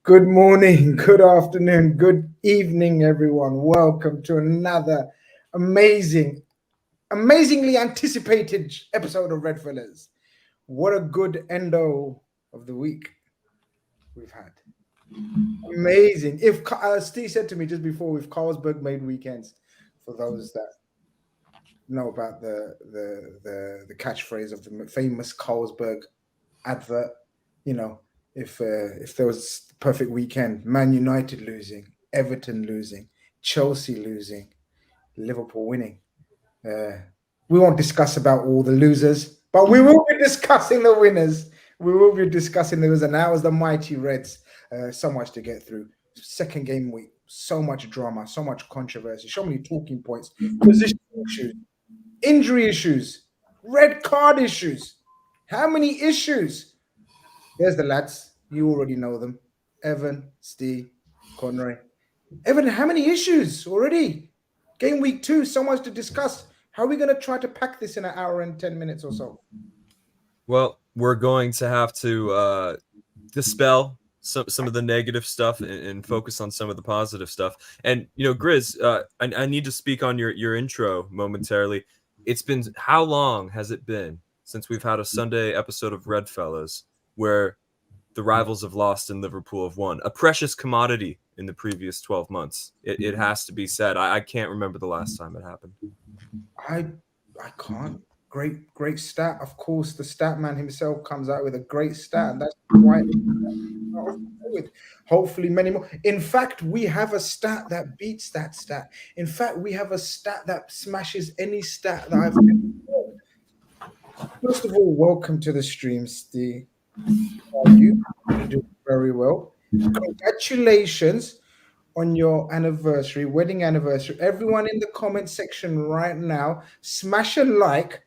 Good morning, good afternoon, good evening, everyone. Welcome to another amazingly anticipated episode of REDFELLAS. What a good endo of the week we've had. Amazing. If Steve said to me just before, if Carlsberg made weekends, for those that know about the catchphrase of the famous Carlsberg advert, if there was the perfect weekend, Man United losing, Everton losing, Chelsea losing, Liverpool winning. We won't discuss about all the losers, but we will be discussing the winners. We will be discussing the winners, and that was the mighty Reds. So much to get through. Second game week, so much drama, so much controversy, so many talking points, position issues, injury issues, red card issues. How many issues? There's the lads. You already know them. Evan, Steve, Conroy. Evan, how many issues already? Game week 2, so much to discuss. How are we going to try to pack this in an hour and 10 minutes or so? Well, we're going to have to dispel some of the negative stuff and focus on some of the positive stuff. And, Grizz, I need to speak on your intro momentarily. It's been, how long has it been since we've had a Sunday episode of REDFELLAS where the rivals have lost and Liverpool have won? A precious commodity in the previous 12 months. It has to be said. I can't remember the last time it happened. I can't. Great stat. Of course, the stat man himself comes out with a great stat, and that's quite with hopefully many more. In fact, we have a stat that beats that stat. In fact, we have a stat that smashes any stat that I've ever heard. First of all, welcome to the stream, Steve. You do very well. Congratulations on your anniversary, wedding anniversary. Everyone in the comment section right now, smash a like,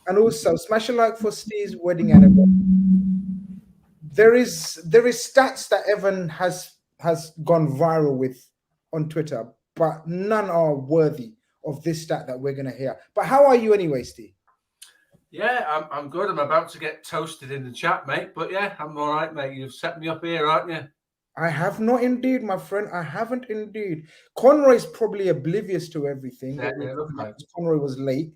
and also smash a like for Steve's wedding anniversary. There is stats that Evan has gone viral with on Twitter, but none are worthy of this stat that we're going to hear. But how are you anyway, Steve? Yeah, I'm good. I'm about to get toasted in the chat, mate. But yeah, I'm all right, mate. You've set me up here, aren't you? I have not indeed, my friend. I haven't indeed. Conroy's probably oblivious to everything. Yeah, right. Conroy was late.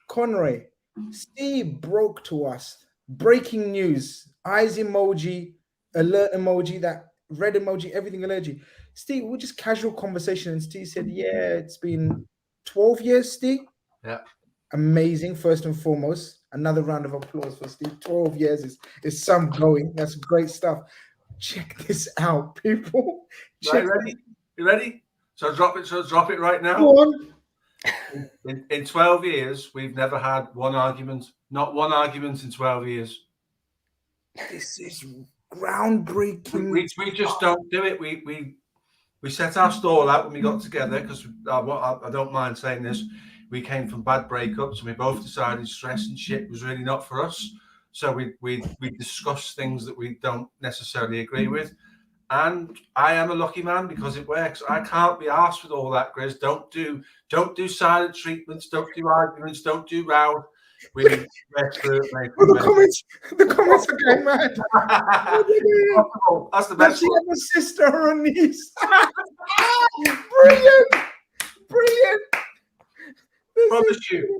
Conroy, Steve broke to us. Breaking news. Eyes emoji, alert emoji, that red emoji, everything allergy. Steve, we're just casual conversation. And Steve said, yeah, it's been 12 years, Steve. Yeah. Amazing, first and foremost. Another round of applause for Steve. 12 years is some going. That's great stuff. Check this out, people. Right, you ready? So drop it right now. Go on. In 12 years, we've never had one argument. Not one argument in 12 years. This is groundbreaking. We just don't do it. We set our stall out when we got together because I don't mind saying this. We came from bad breakups and we both decided stress and shit was really not for us. So we discuss things that we don't necessarily agree with. And I am a lucky man because it works. I can't be arsed with all that, Grizz. Don't do silent treatments, don't do arguments, don't do row. We rest through it, mate. The comments are going mad. That's the best. Does she have a sister or a niece? Brilliant.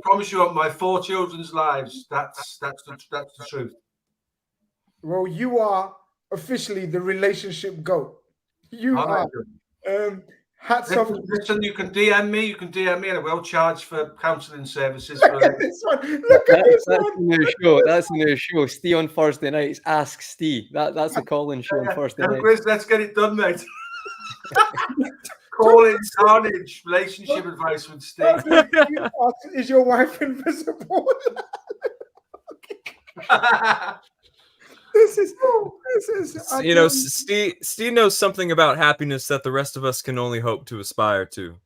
Promise you on my 4 children's lives. That's the truth. Well, you are officially the relationship GOAT. You are. Hats off. Listen, you can DM me, and I will charge for counselling services. For this one. Look at this one. A new show. That's a new show. Steve on Thursday nights. Ask Steve. That's the call-in show on Thursday night. Chris, let's get it done, mate. Call-in Khanage, relationship advice with Steve. Is your wife invisible? This is Steve knows something about happiness that the rest of us can only hope to aspire to.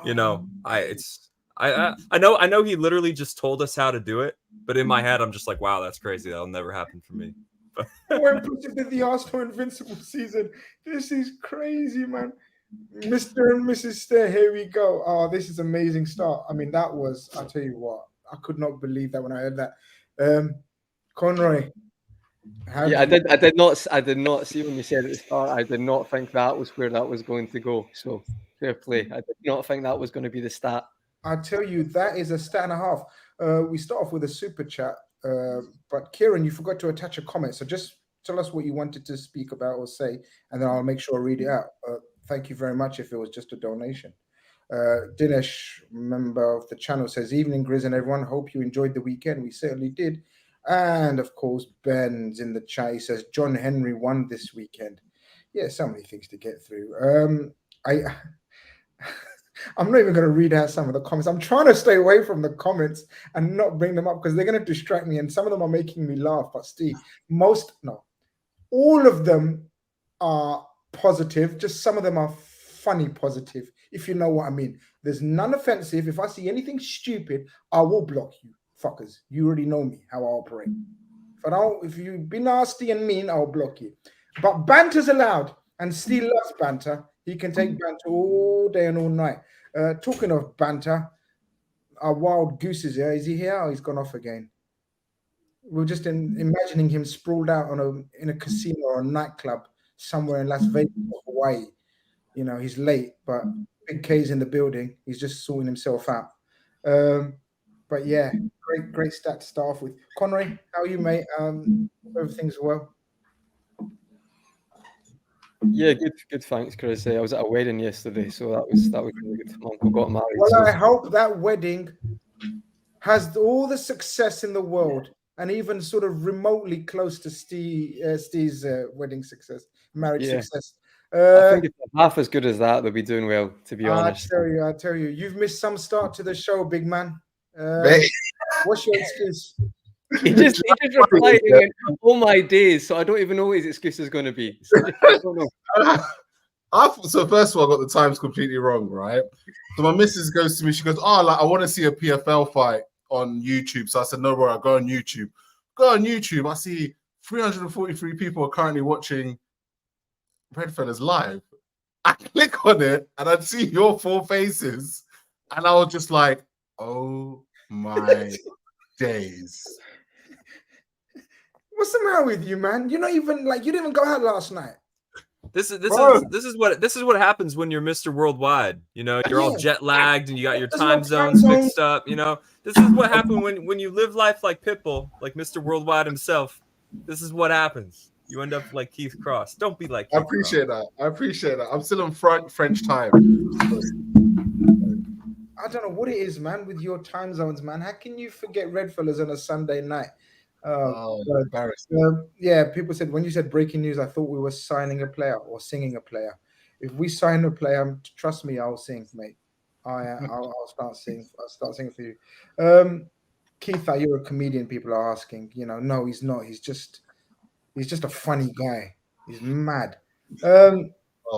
I know he literally just told us how to do it, but in my head I'm just like, wow, that's crazy. That'll never happen for me. When predicted the Arsenal invincible season, this is crazy, man. Mr. and Mrs. Stair, here we go. Oh, this is amazing start. I mean, that was, I'll tell you what, I could not believe that when I heard that. Conroy, Yeah, I did not see when you said at the start. I did not think that was where that was going to go. So fair play. I did not think that was going to be the stat. I tell you, that is a stat and a half. We start off with a super chat, but Kieran, you forgot to attach a comment. So just tell us what you wanted to speak about or say, and then I'll make sure I read it out. Thank you very much if it was just a donation. Dinesh, member of the channel, says, "Evening, Grizz and everyone. Hope you enjoyed the weekend. We certainly did." And of course, Ben's in the chat. He says, "John Henry won this weekend." Yeah, so many things to get through. I'm not even going to read out some of the comments. I'm trying to stay away from the comments and not bring them up because they're going to distract me. And some of them are making me laugh. But Steve, all of them are positive. Just some of them are funny positive, if you know what I mean. There's none offensive. If I see anything stupid, I will block you, fuckers. You already know me, how I operate. If you be nasty and mean, I'll block you. But banter's allowed. And Steve loves banter. He can take banter all day and all night. Talking of banter, our wild goose is here. Is he here? Oh, he's gone off again. We're just imagining him sprawled out in a casino or a nightclub somewhere in Las Vegas or Hawaii. You know, he's late, but Big K's in the building. He's just sorting himself out. But yeah, great stat to start off with. Conroy, how are you, mate? Everything's well? Yeah, good. Thanks, Chris. I was at a wedding yesterday, so that was really good. My uncle got married. Well, I hope that wedding has all the success in the world, and even sort of remotely close to Steve's wedding success, marriage success. I think if they're half as good as that, they'll be doing well. To be honest, I tell you, you've missed some start to the show, big man. What's your excuse? He just replied, he went, "Oh my days!" So I don't even know what his excuse is going to be. So I don't know. So first of all, I got the times completely wrong, right? So my missus goes to me, she goes, "Oh, I want to see a PFL fight on YouTube." So I said, "No, bro, I'll go on YouTube." Go on YouTube. I see 343 people are currently watching REDFELLAS live. I click on it and I see your 4 faces, and I was just like, "Oh my days." What's the matter with you, man? You're not even you didn't even go out last night. This is what happens when you're Mr. Worldwide. You know, you're all jet lagged and you got your time zones mixed up. You know, this is what happened when you live life like Pitbull, like Mr. Worldwide himself. This is what happens. You end up like Keith Cross. Don't be like Keith I appreciate Cross. that. I appreciate that. I'm still on French time. I don't know what it is, man, with your time zones, man. How can you forget REDFELLAS on a Sunday night? Embarrassing. Yeah, people said when you said breaking news, I thought we were signing a player or singing a player. If we sign a player, trust me, I'll sing, mate. I'll start singing. I'll start singing for you. Keith, you're a comedian. People are asking. You know, no, he's not. He's just a funny guy. He's mad.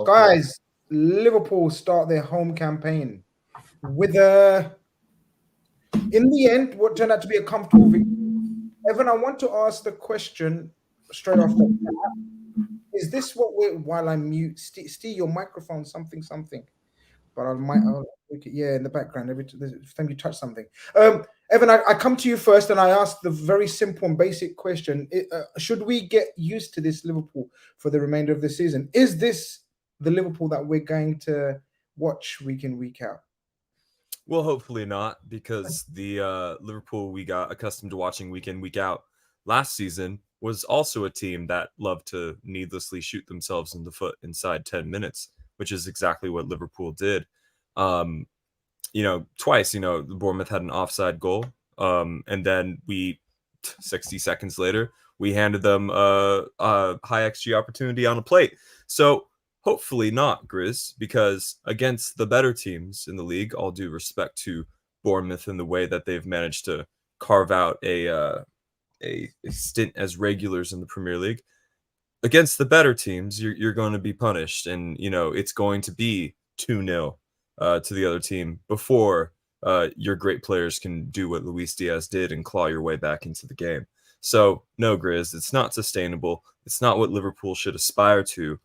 Guys, Liverpool start their home campaign with in the end, what turned out to be a comfortable victory. Evan, I want to ask the question straight off the bat. Is this what we're, while I mute, Steve, your microphone, something, but I might, in the background, every time you touch something. Evan, I come to you first and I ask the very simple and basic question. Should we get used to this Liverpool for the remainder of the season? Is this the Liverpool that we're going to watch week in, week out? Well, hopefully not, because the Liverpool we got accustomed to watching week in, week out last season was also a team that loved to needlessly shoot themselves in the foot inside 10 minutes, which is exactly what Liverpool did. Twice, the Bournemouth had an offside goal. And then 60 seconds later, we handed them a high XG opportunity on a plate. So hopefully not, Grizz, because against the better teams in the league, all due respect to Bournemouth and the way that they've managed to carve out a stint as regulars in the Premier League, against the better teams, you're going to be punished. And, it's going to be 2-0 to the other team before your great players can do what Luis Diaz did and claw your way back into the game. So, no, Grizz, it's not sustainable. It's not what Liverpool should aspire to.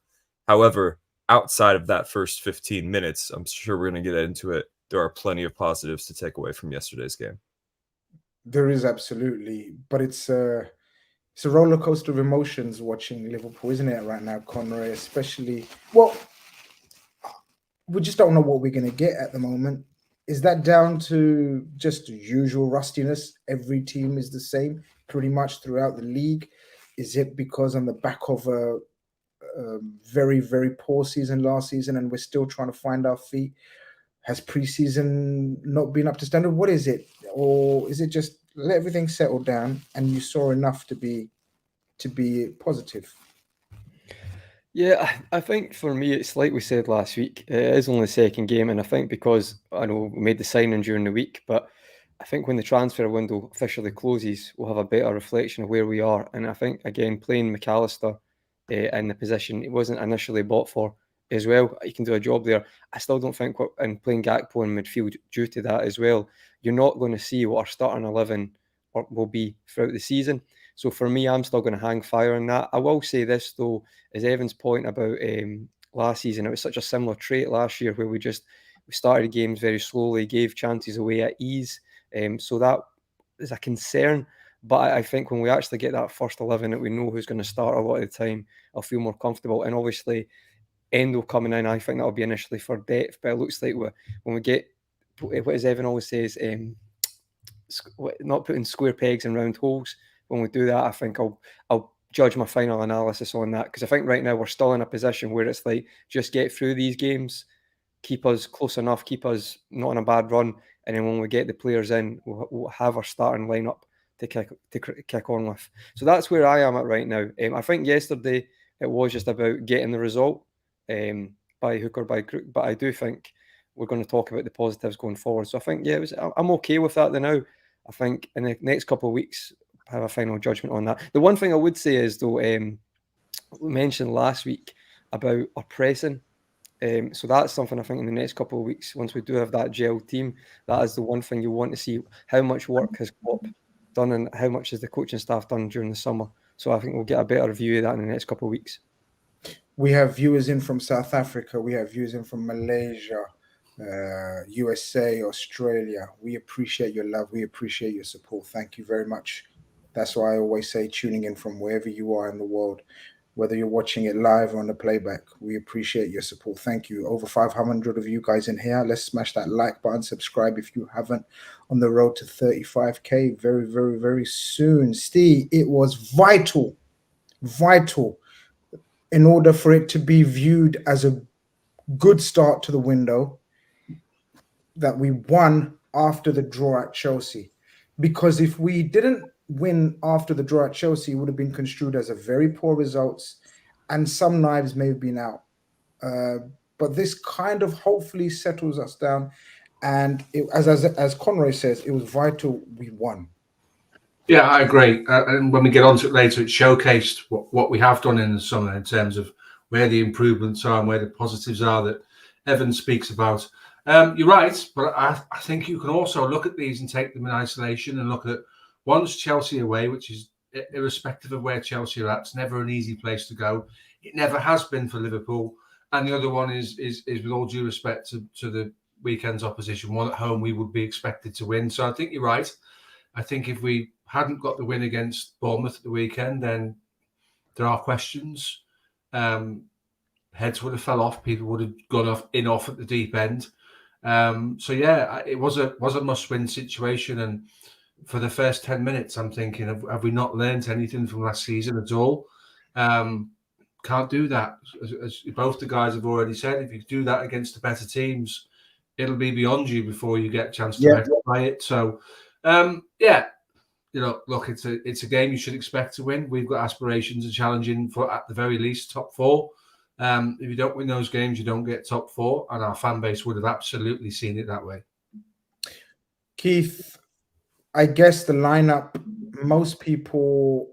However, outside of that first 15 minutes, I'm sure we're going to get into it. There are plenty of positives to take away from yesterday's game. There is absolutely, but it's it's a roller coaster of emotions watching Liverpool, isn't it, right now, Conroy? Especially, well, we just don't know what we're going to get at the moment. Is that down to just usual rustiness? Every team is the same pretty much throughout the league. Is it because on the back of a very, very poor season last season and we're still trying to find our feet? Has preseason not been up to standard? What is it? Or is it just let everything settle down and you saw enough to be positive? Yeah, I think for me, it's like we said last week, it is only the second game. And I think because I know we made the signing during the week, but I think when the transfer window officially closes, we'll have a better reflection of where we are. And I think, again, playing McAllister in the position it wasn't initially bought for as well, he can do a job there. I still don't think, and playing Gakpo in midfield due to that as well, you're not going to see what our starting 11 will be throughout the season. So for me, I'm still going to hang fire on that. I will say this, though, is Evan's point about last season. It was such a similar trait last year where we started games very slowly, gave chances away at ease. So that is a concern. But I think when we actually get that first 11 that we know who's going to start a lot of the time, I'll feel more comfortable. And obviously, Endo coming in, I think that'll be initially for depth. But it looks like when we get, what as Evan always says, not putting square pegs in round holes. When we do that, I think I'll judge my final analysis on that, because I think right now we're still in a position where it's like just get through these games, keep us close enough, keep us not on a bad run, and then when we get the players in, we'll have our starting lineup to kick on with. So that's where I am at right now. I think yesterday it was just about getting the result by hook or by crook, but I do think we're going to talk about the positives going forward. So I think I'm okay with that now. I think in the next couple of weeks have a final judgment on that. The one thing I would say is, though, we mentioned last week about our pressing. So that's something I think in the next couple of weeks, once we do have that gel team, that is the one thing you want to see. How much work has Klopp done and how much has the coaching staff done during the summer? So I think we'll get a better view of that in the next couple of weeks. We have viewers in from South Africa. We have viewers in from Malaysia, USA, Australia. We appreciate your love. We appreciate your support. Thank you very much. That's why I always say tuning in from wherever you are in the world, whether you're watching it live or on the playback. We appreciate your support. Thank you. Over 500 of you guys in here. Let's smash that like button, subscribe if you haven't. On the road to 35K very, very, very soon. Steve, it was vital in order for it to be viewed as a good start to the window that we won after the draw at Chelsea. Because if we didn't win after the draw at Chelsea, it would have been construed as a very poor results and some knives may have been out. But this kind of hopefully settles us down. And as Conroy says, it was vital we won. Yeah, I agree. And when we get onto it later, it showcased what we have done in the summer in terms of where the improvements are and where the positives are that Evan speaks about. You're right, but I think you can also look at these and take them in isolation and look at one's Chelsea away, which is irrespective of where Chelsea are at. It's never an easy place to go. It never has been for Liverpool. And the other one is with all due respect to the weekend's opposition, one at home we would be expected to win. So I think you're right. I think if we hadn't got the win against Bournemouth at the weekend, then there are questions. Heads would have fell off. People would have gone off at the deep end. So yeah, it was a must-win situation. And for the first 10 minutes, I'm thinking, have we not learned anything from last season at all? Can't do that. As both the guys have already said, if you do that against the better teams, it'll be beyond you before you get a chance to rectify it. So, look, it's a game you should expect to win. We've got aspirations of challenging for, at the very least, top four. If you don't win those games, you don't get top four, and our fan base would have absolutely seen it that way. Keith, I guess the lineup, most people,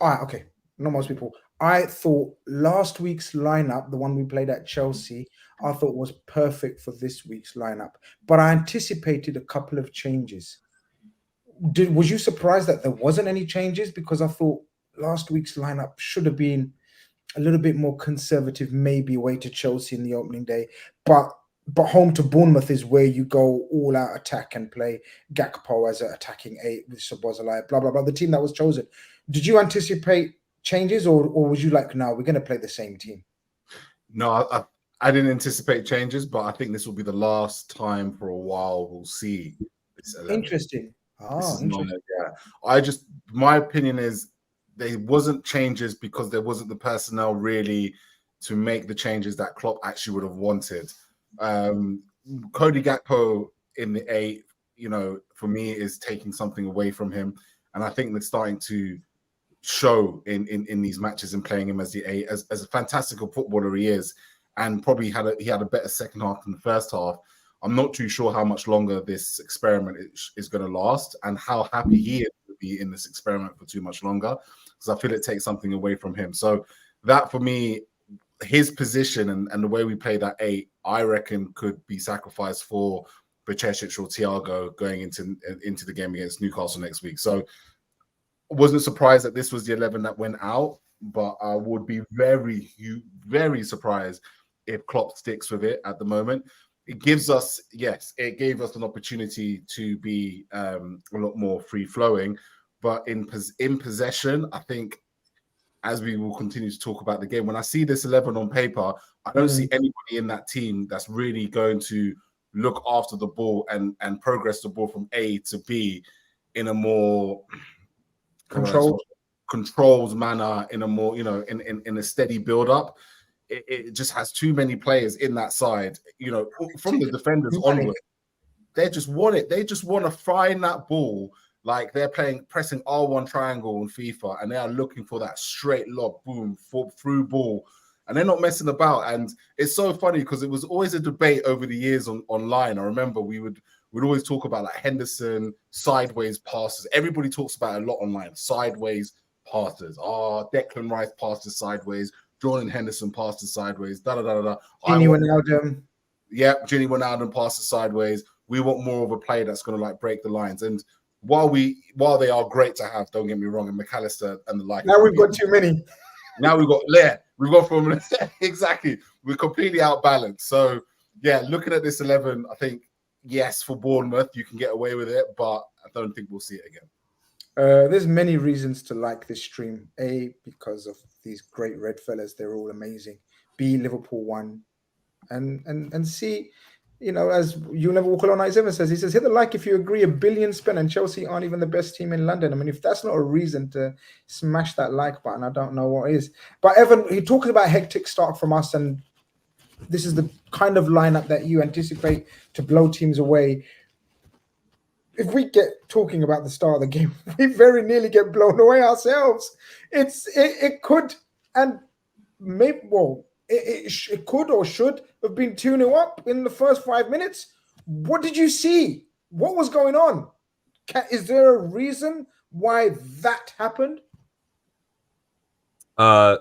not most people. I thought last week's lineup, the one we played at Chelsea, I thought was perfect for this week's lineup. But I anticipated a couple of changes. Was you surprised that there wasn't any changes? Because I thought last week's lineup should have been a little bit more conservative, maybe away to Chelsea in the opening day. But But home to Bournemouth is where you go all out attack and play Gakpo as an attacking 8 with Szoboszlai, blah, blah, blah. The team that was chosen. Did you anticipate changes or was you like, no, we're going to play the same team? No, I didn't anticipate changes, but I think this will be the last time for a while we'll see this 11. Interesting. Interesting. My opinion is there wasn't changes because there wasn't the personnel really to make the changes that Klopp actually would have wanted. Cody Gakpo in the 8, for me is taking something away from him, and I think they're starting to show in these matches and playing him as the 8 as a fantastic footballer he is, and probably he had a better second half than the first half. I'm not too sure how much longer this experiment is going to last and how happy he is to be in this experiment for too much longer, because I feel it takes something away from him. So that for me, his position and the way we play that 8, I reckon could be sacrificed for Bajcetic or Thiago going into the game against Newcastle next week. So I wasn't surprised that this was the 11 that went out, but I would be very, very surprised if Klopp sticks with it at the moment. It gave us an opportunity to be a lot more free-flowing, but in possession, I think, as we will continue to talk about the game, when I see this 11 on paper, I don't see anybody in that team that's really going to look after the ball and progress the ball from A to B in a more controlled manner, in a more, in a steady build-up. It just has too many players in that side, from the defenders onward. They just want it. They just want to find that ball. Like they're pressing R1 triangle in FIFA, and they are looking for that straight lob, boom, through ball, and they're not messing about. And it's so funny because it was always a debate over the years online. I remember we'd always talk about like Henderson sideways passes. Everybody talks about it a lot online. Sideways passes. Declan Rice passes sideways. Jordan Henderson passes sideways. Gini Wijnaldum. Yeah, Gini Wijnaldum passes sideways. We want more of a player that's going to like break the lines. And while they are great to have, don't get me wrong, and McAllister and the like. Now we've got too many. Now we've got Lair. We've got from exactly. We're completely outbalanced. So yeah, looking at this 11, I think yes, for Bournemouth you can get away with it, but I don't think we'll see it again. There's many reasons to like this stream. A, because of these great red fellas, they're all amazing. B, Liverpool won, and C, as You Never Walk Alone, Isaiah says, he says, hit the like if you agree. $1 billion spent and Chelsea aren't even the best team in London. I mean, if that's not a reason to smash that like button, I don't know what is. But Evan, he talks about hectic start from us, and this is the kind of lineup that you anticipate to blow teams away. If we get talking about the start of the game, we very nearly get blown away ourselves. It could, and maybe, it could or should have been 2-0 up in the first 5 minutes. What did you see? What was going on? Is there a reason why that happened? To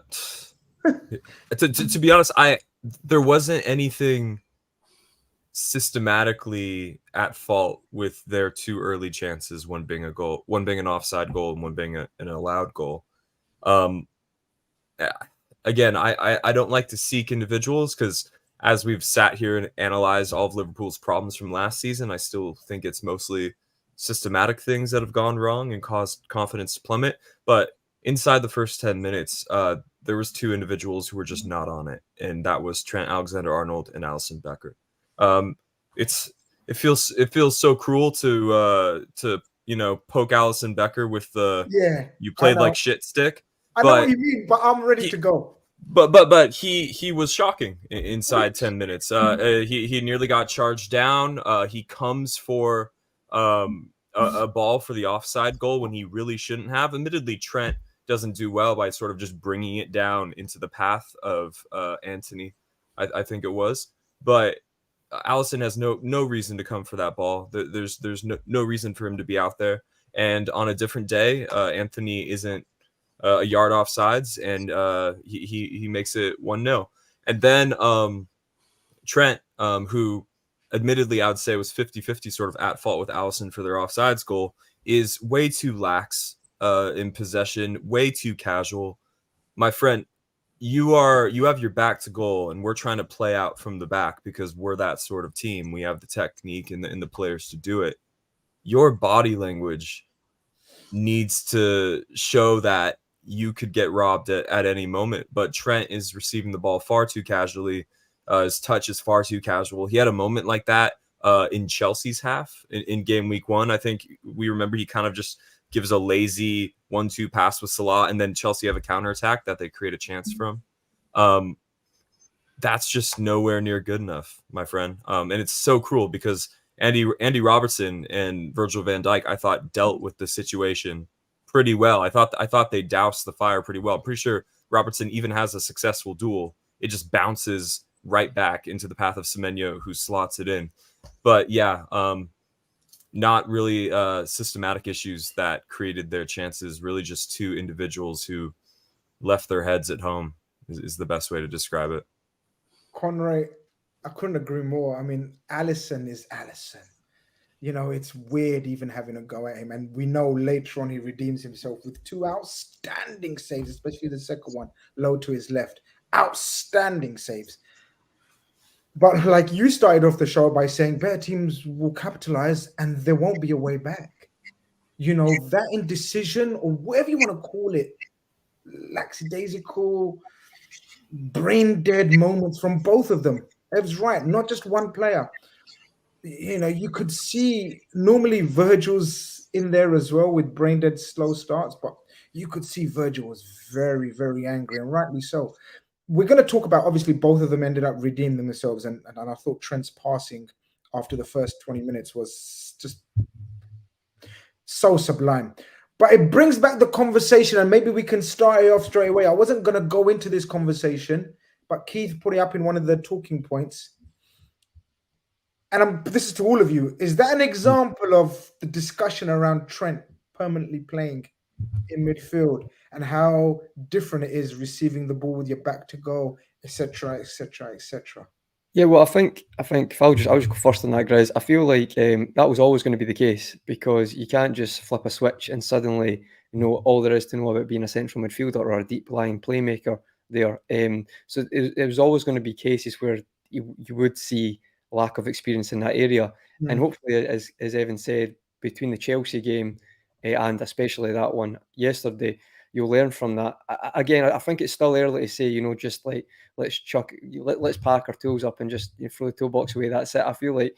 be honest, there wasn't anything systematically at fault with their 2 early chances, one being a goal, one being an offside goal, and one being an allowed goal. Again, I don't like to seek individuals because as we've sat here and analyzed all of Liverpool's problems from last season, I still think it's mostly systematic things that have gone wrong and caused confidence to plummet. But inside the first 10 minutes, there was 2 individuals who were just not on it, and that was Trent Alexander-Arnold and Alisson Becker. It feels so cruel to poke Alisson Becker with the you played like shit stick. I know what you mean, but I'm ready to go. But he was shocking inside 10 minutes. He nearly got charged down. He comes for a ball for the offside goal when he really shouldn't have. Admittedly, Trent doesn't do well by sort of just bringing it down into the path of Anthony, I think it was. But Alisson has no reason to come for that ball. There's no reason for him to be out there. And on a different day, Anthony isn't a yard offsides, and he makes it 1-0. And then Trent, who admittedly I would say was 50-50 sort of at fault with Alisson for their offsides goal, is way too lax in possession, way too casual. My friend, you have your back to goal, and we're trying to play out from the back because we're that sort of team. We have the technique and the players to do it. Your body language needs to show that you could get robbed at any moment. But Trent is receiving the ball far too casually. His touch is far too casual. He had a moment like that in Chelsea's half in game week 1. I think we remember he kind of just gives a lazy 1-2 pass with Salah, and then Chelsea have a counterattack that they create a chance from. That's just nowhere near good enough, my friend. And it's so cruel because Andy Robertson and Virgil van Dijk, I thought, dealt with the situation pretty well. I thought they doused the fire pretty well. I'm pretty sure Robertson even has a successful duel. It just bounces right back into the path of Semenyo, who slots it in. But yeah, not really systematic issues that created their chances. Really just two individuals who left their heads at home is the best way to describe it. Conroy, I couldn't agree more. I mean, Alisson is Alisson. You know, it's weird even having a go at him. And we know later on he redeems himself with 2 outstanding saves, especially the second one, low to his left. Outstanding saves. But like you started off the show by saying better teams will capitalize and there won't be a way back. You know, that indecision or whatever you want to call it, lackadaisical, brain dead moments from both of them. Ev's right, not just one player. You know, you could see normally Virgil's in there as well with brain dead slow starts, but you could see Virgil was very, very angry, and rightly so. We're going to talk about, obviously, both of them ended up redeeming themselves, and I thought Trent's passing after the first 20 minutes was just so sublime. But it brings back the conversation, and maybe we can start it off straight away. I wasn't going to go into this conversation, but Keith put it up in one of the talking points. And this is to all of you. Is that an example of the discussion around Trent permanently playing in midfield and how different it is receiving the ball with your back to goal, etc., etc., etc.? Yeah, well, I think if I'll just go first on that, Grizz. I feel like that was always going to be the case because you can't just flip a switch and suddenly know all there is to know about being a central midfielder or a deep lying playmaker there. So it was always going to be cases where you would see lack of experience in that area, and hopefully, as Evan said, between the Chelsea game and especially that one yesterday, you'll learn from that. Again, I think it's still early to say, you know, just like let's pack our tools up and just throw the toolbox away. That's it. I feel like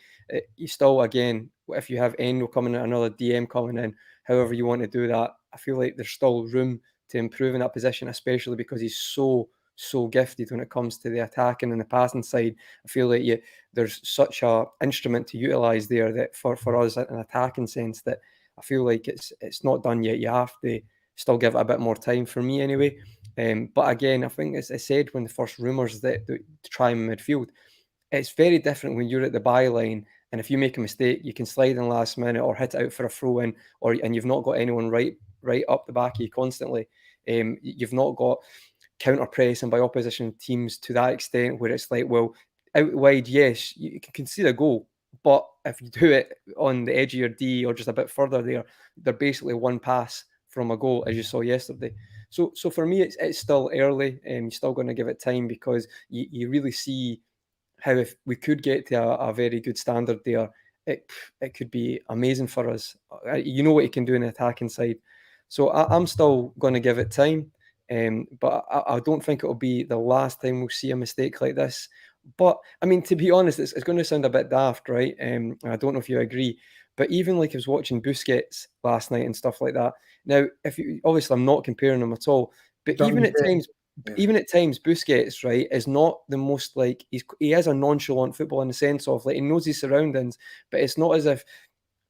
you still, again, if you have Endo coming in, another DM coming in, however you want to do that, I feel like there's still room to improve in that position, especially because he's so gifted when it comes to the attacking and the passing side. I feel like there's such a instrument to utilize there that for us in an attacking sense that I feel like it's not done yet. You have to still give it a bit more time for me anyway. But again, I think as I said when the first rumours that to try him in midfield, it's very different when you're at the byline and if you make a mistake, you can slide in last minute or hit it out for a throw in, and you've not got anyone right up the back of you constantly. You've not got counter pressing by opposition teams to that extent where it's like, well, out wide, yes, you can concede a goal, but if you do it on the edge of your D or just a bit further there, they're basically one pass from a goal, as you saw yesterday. So for me, it's still early, and you're still going to give it time because you really see how if we could get to a very good standard there, it could be amazing for us. You know what you can do in the attacking side. So I'm still going to give it time. But I don't think it'll be the last time we'll see a mistake like this. But I mean, to be honest, it's going to sound a bit daft, right? I don't know if you agree, but even like I was watching Busquets last night and stuff like that. Now, obviously I'm not comparing them at all, but even at times, Busquets, right, is not the most like he is a nonchalant football in the sense of like he knows his surroundings, but it's not as if.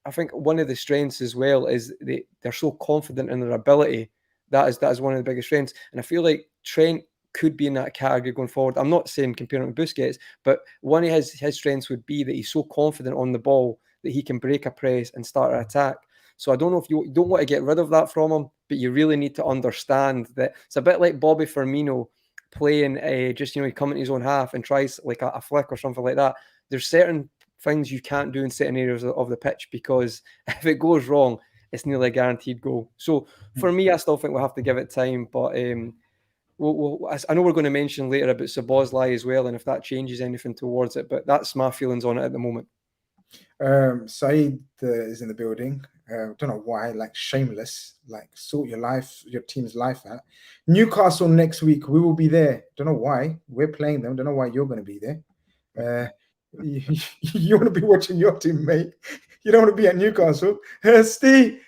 I think one of the strengths as well is they're so confident in their ability. That is one of the biggest strengths. And I feel like Trent could be in that category going forward. I'm not saying comparing him to Busquets, but one of his strengths would be that he's so confident on the ball that he can break a press and start an attack. So I don't know if you don't want to get rid of that from him, but you really need to understand that it's a bit like Bobby Firmino playing just, he come into his own half and tries like a flick or something like that. There's certain things you can't do in certain areas of the pitch because if it goes wrong, it's nearly a guaranteed goal. So for me, I still think we'll have to give it time. But I know we're going to mention later about Szoboszlai as well, and if that changes anything towards it, but that's my feelings on it at the moment. Saeed is in the building. Don't know why, like shameless, like sort your team's life out. Newcastle next week, we will be there. Don't know why we're playing them. Don't know why you're going to be there. You want to be watching your team, mate. You don't want to be at Newcastle. Steve,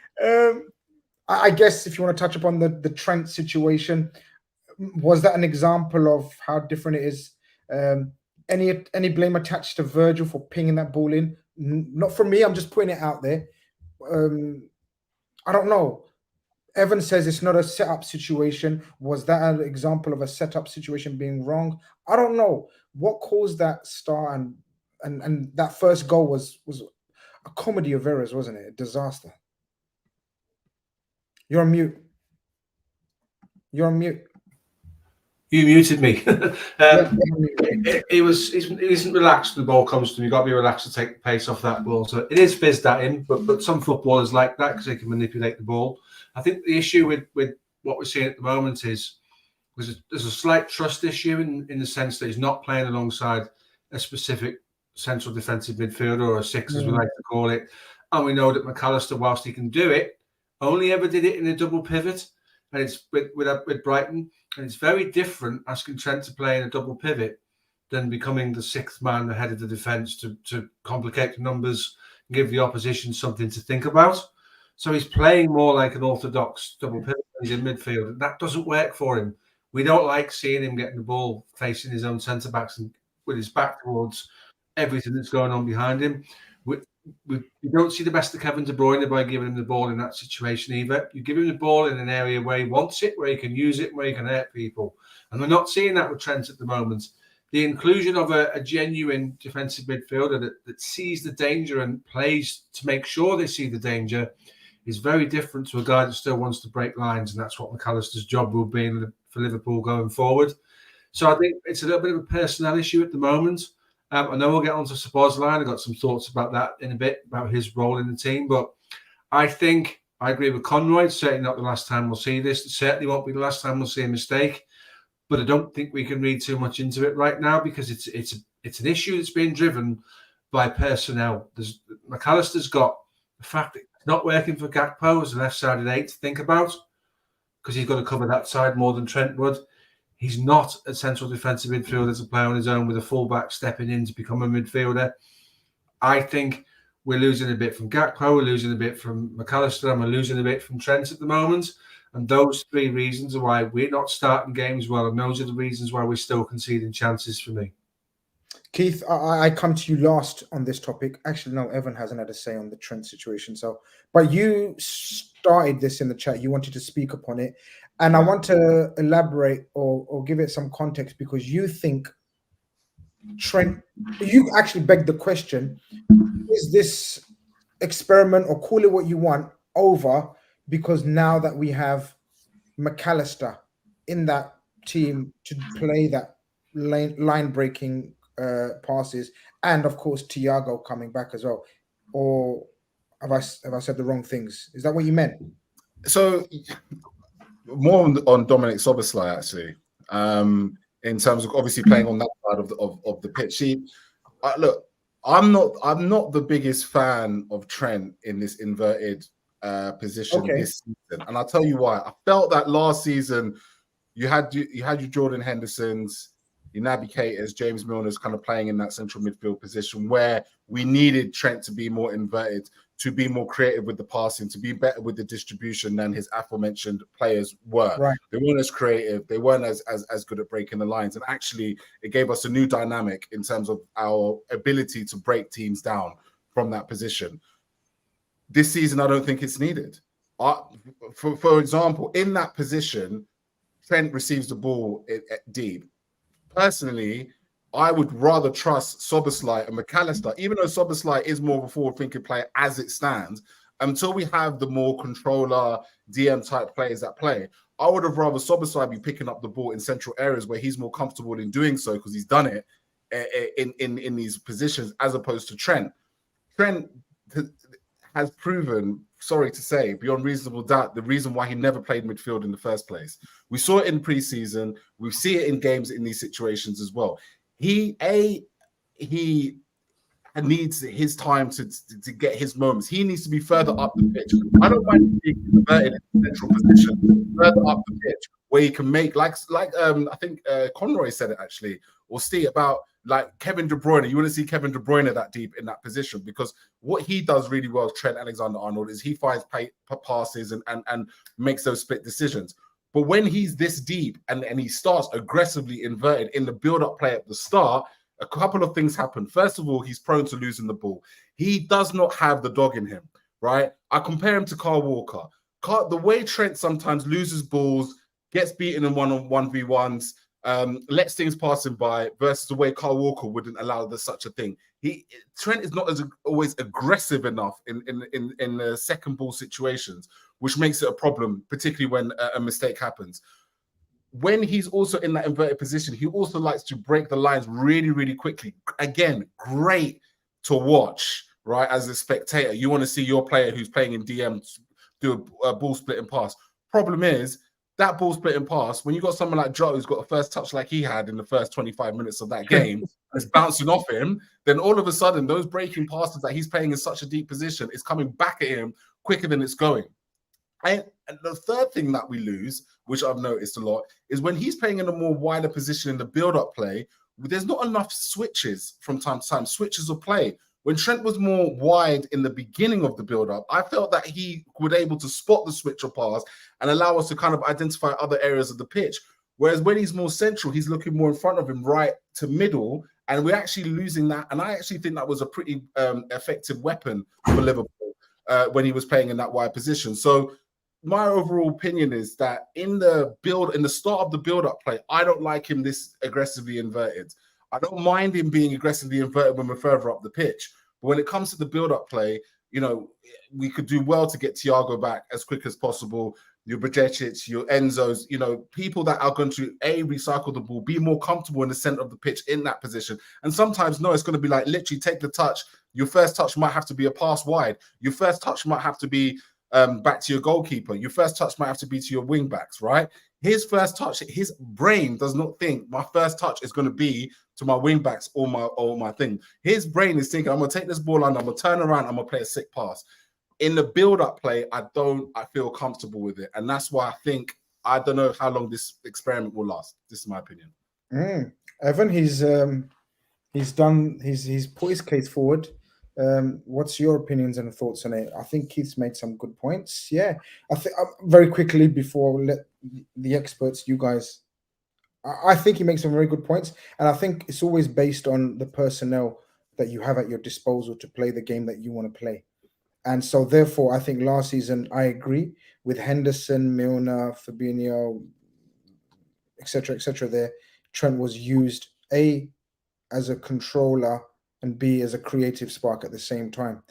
I guess if you want to touch upon the Trent situation, was that an example of how different it is? Any blame attached to Virgil for pinging that ball in? Not from me. I'm just putting it out there. I don't know. Evan says it's not a setup situation. Was that an example of a setup situation being wrong? I don't know. What caused that start and that first goal was a comedy of errors, wasn't it? A disaster. You're on mute. You're on mute. You muted me. He isn't relaxed when the ball comes to him. You've got to be relaxed to take the pace off that ball. So it is fizzed at him, but some footballers like that because they can manipulate the ball. I think the issue with what we're seeing at the moment is there's a slight trust issue in the sense that he's not playing alongside a specific central defensive midfielder or a six, as we like to call it. And we know that McAllister, whilst he can do it, only ever did it in a double pivot. And it's with Brighton. And it's very different asking Trent to play in a double pivot than becoming the sixth man ahead of the defence to complicate the numbers and give the opposition something to think about. So he's playing more like an orthodox double pivot when he's in midfield. And that doesn't work for him. We don't like seeing him getting the ball facing his own centre-backs and with his back towards everything that's going on behind him. We don't see the best of Kevin De Bruyne by giving him the ball in that situation either. You give him the ball in an area where he wants it, where he can use it, where he can hurt people. And we're not seeing that with Trent at the moment. The inclusion of a genuine defensive midfielder that sees the danger and plays to make sure they see the danger is very different to a guy that still wants to break lines. And that's what McAllister's job will be for Liverpool going forward. So I think it's a little bit of a personnel issue at the moment. I know we'll get onto Szoboszlai. I've got some thoughts about that in a bit, about his role in the team. But I think I agree with Conroy. It's certainly not the last time we'll see this. It certainly won't be the last time we'll see a mistake. But I don't think we can read too much into it right now because it's an issue that's being driven by personnel. McAllister's got the fact that it's not working for Gakpo as a left-sided 8 to think about because he's got to cover that side more than Trent would. He's not a central defensive midfielder to play on his own with a fullback stepping in to become a midfielder. I think we're losing a bit from Gakpo, we're losing a bit from McAllister, and we're losing a bit from Trent at the moment. And those three reasons are why we're not starting games well, and those are the reasons why we're still conceding chances for me. Keith, I come to you last on this topic. Actually, no, Evan hasn't had a say on the Trent situation. But you started this in the chat. You wanted to speak upon it. And I want to elaborate or give it some context because you think Trent, you actually begged the question, is this experiment or call it what you want over because now that we have McAllister in that team to play that line-breaking passes and, of course, Thiago coming back as well? Or have I said the wrong things? Is that what you meant? So more on Dominic Szoboszlai actually, in terms of obviously playing on that side of the pitch. Look, I'm not the biggest fan of Trent in this inverted position this season, and I'll tell you why. I felt that last season you had your Jordan Hendersons, your Naby Keita's, James Milner's kind of playing in that central midfield position where we needed Trent to be more inverted, to be more creative with the passing, to be better with the distribution than his aforementioned players were. Right. They weren't as creative. They weren't as good at breaking the lines. And actually, it gave us a new dynamic in terms of our ability to break teams down from that position. This season, I don't think it's needed. For example, in that position, Trent receives the ball deep. Personally, I would rather trust Szoboszlai and McAllister, even though Szoboszlai is more of a forward-thinking player as it stands, until we have the more controller, DM-type players that play. I would have rather Szoboszlai be picking up the ball in central areas where he's more comfortable in doing so because he's done it in these positions as opposed to Trent. Trent has proven sorry to say, beyond reasonable doubt, the reason why he never played midfield in the first place. We saw it in preseason. We see it in games in these situations as well. He needs his time to get his moments. He needs to be further up the pitch. I don't mind him being converted in a central position, further up the pitch, where he can make I think Conroy said it actually, or Steve, about like Kevin De Bruyne. You want to see Kevin De Bruyne that deep in that position, because what he does really well, Trent Alexander-Arnold, is he finds passes and makes those split decisions. But when he's this deep and he starts aggressively inverted in the build-up play at the start, a couple of things happen. First of all, he's prone to losing the ball. He does not have the dog in him, right? I compare him to Kyle Walker. The way Trent sometimes loses balls, gets beaten in 1v1s, lets things pass him by, versus the way Kyle Walker wouldn't allow such a thing. Trent is not always aggressive enough in the second ball situations, which makes it a problem, particularly when a mistake happens. When he's also in that inverted position, he also likes to break the lines really, really quickly. Again, great to watch, right? As a spectator, you want to see your player who's playing in DM do a ball split and pass. Problem is, that ball split and pass, when you got someone like Joe who's got a first touch like he had in the first 25 minutes of that game, it's bouncing off him, then all of a sudden, those breaking passes that he's playing in such a deep position is coming back at him quicker than it's going. And the third thing that we lose, which I've noticed a lot, is when he's playing in a more wider position in the build-up play, there's not enough switches from time to time, switches of play. When Trent was more wide in the beginning of the build-up, I felt that he was able to spot the switch or pass and allow us to kind of identify other areas of the pitch. Whereas when he's more central, he's looking more in front of him, right to middle, and we're actually losing that. And I actually think that was a pretty effective weapon for Liverpool when he was playing in that wide position. So my overall opinion is that in the start of the build-up play, I don't like him this aggressively inverted. I don't mind him being aggressively inverted when we're further up the pitch. But when it comes to the build-up play, you know, we could do well to get Thiago back as quick as possible. Your Bajecic, your Enzos, you know, people that are going to recycle the ball, be more comfortable in the center of the pitch in that position. And sometimes, no, it's going to be like literally take the touch. Your first touch might have to be a pass wide. Your first touch might have to be back to your goalkeeper. Your first touch might have to be to your wing backs, right? His first touch, his brain does not think my first touch is going to be to my wing backs or my thing. His brain is thinking, I'm going to take this ball and I'm going to turn around, I'm going to play a sick pass. In the build-up play, I feel comfortable with it. And that's why I don't know how long this experiment will last. This is my opinion. Evan, he's put his case forward. What's your opinions and thoughts on it? I think Keith's made some good points. Yeah, I think very quickly before we let the experts, you guys, I think he makes some very good points, and I think it's always based on the personnel that you have at your disposal to play the game that you want to play. And so, therefore, I think last season I agree with Henderson, Milner, Fabinho, etc. There, Trent was used A as a controller and B as a creative spark at the same time.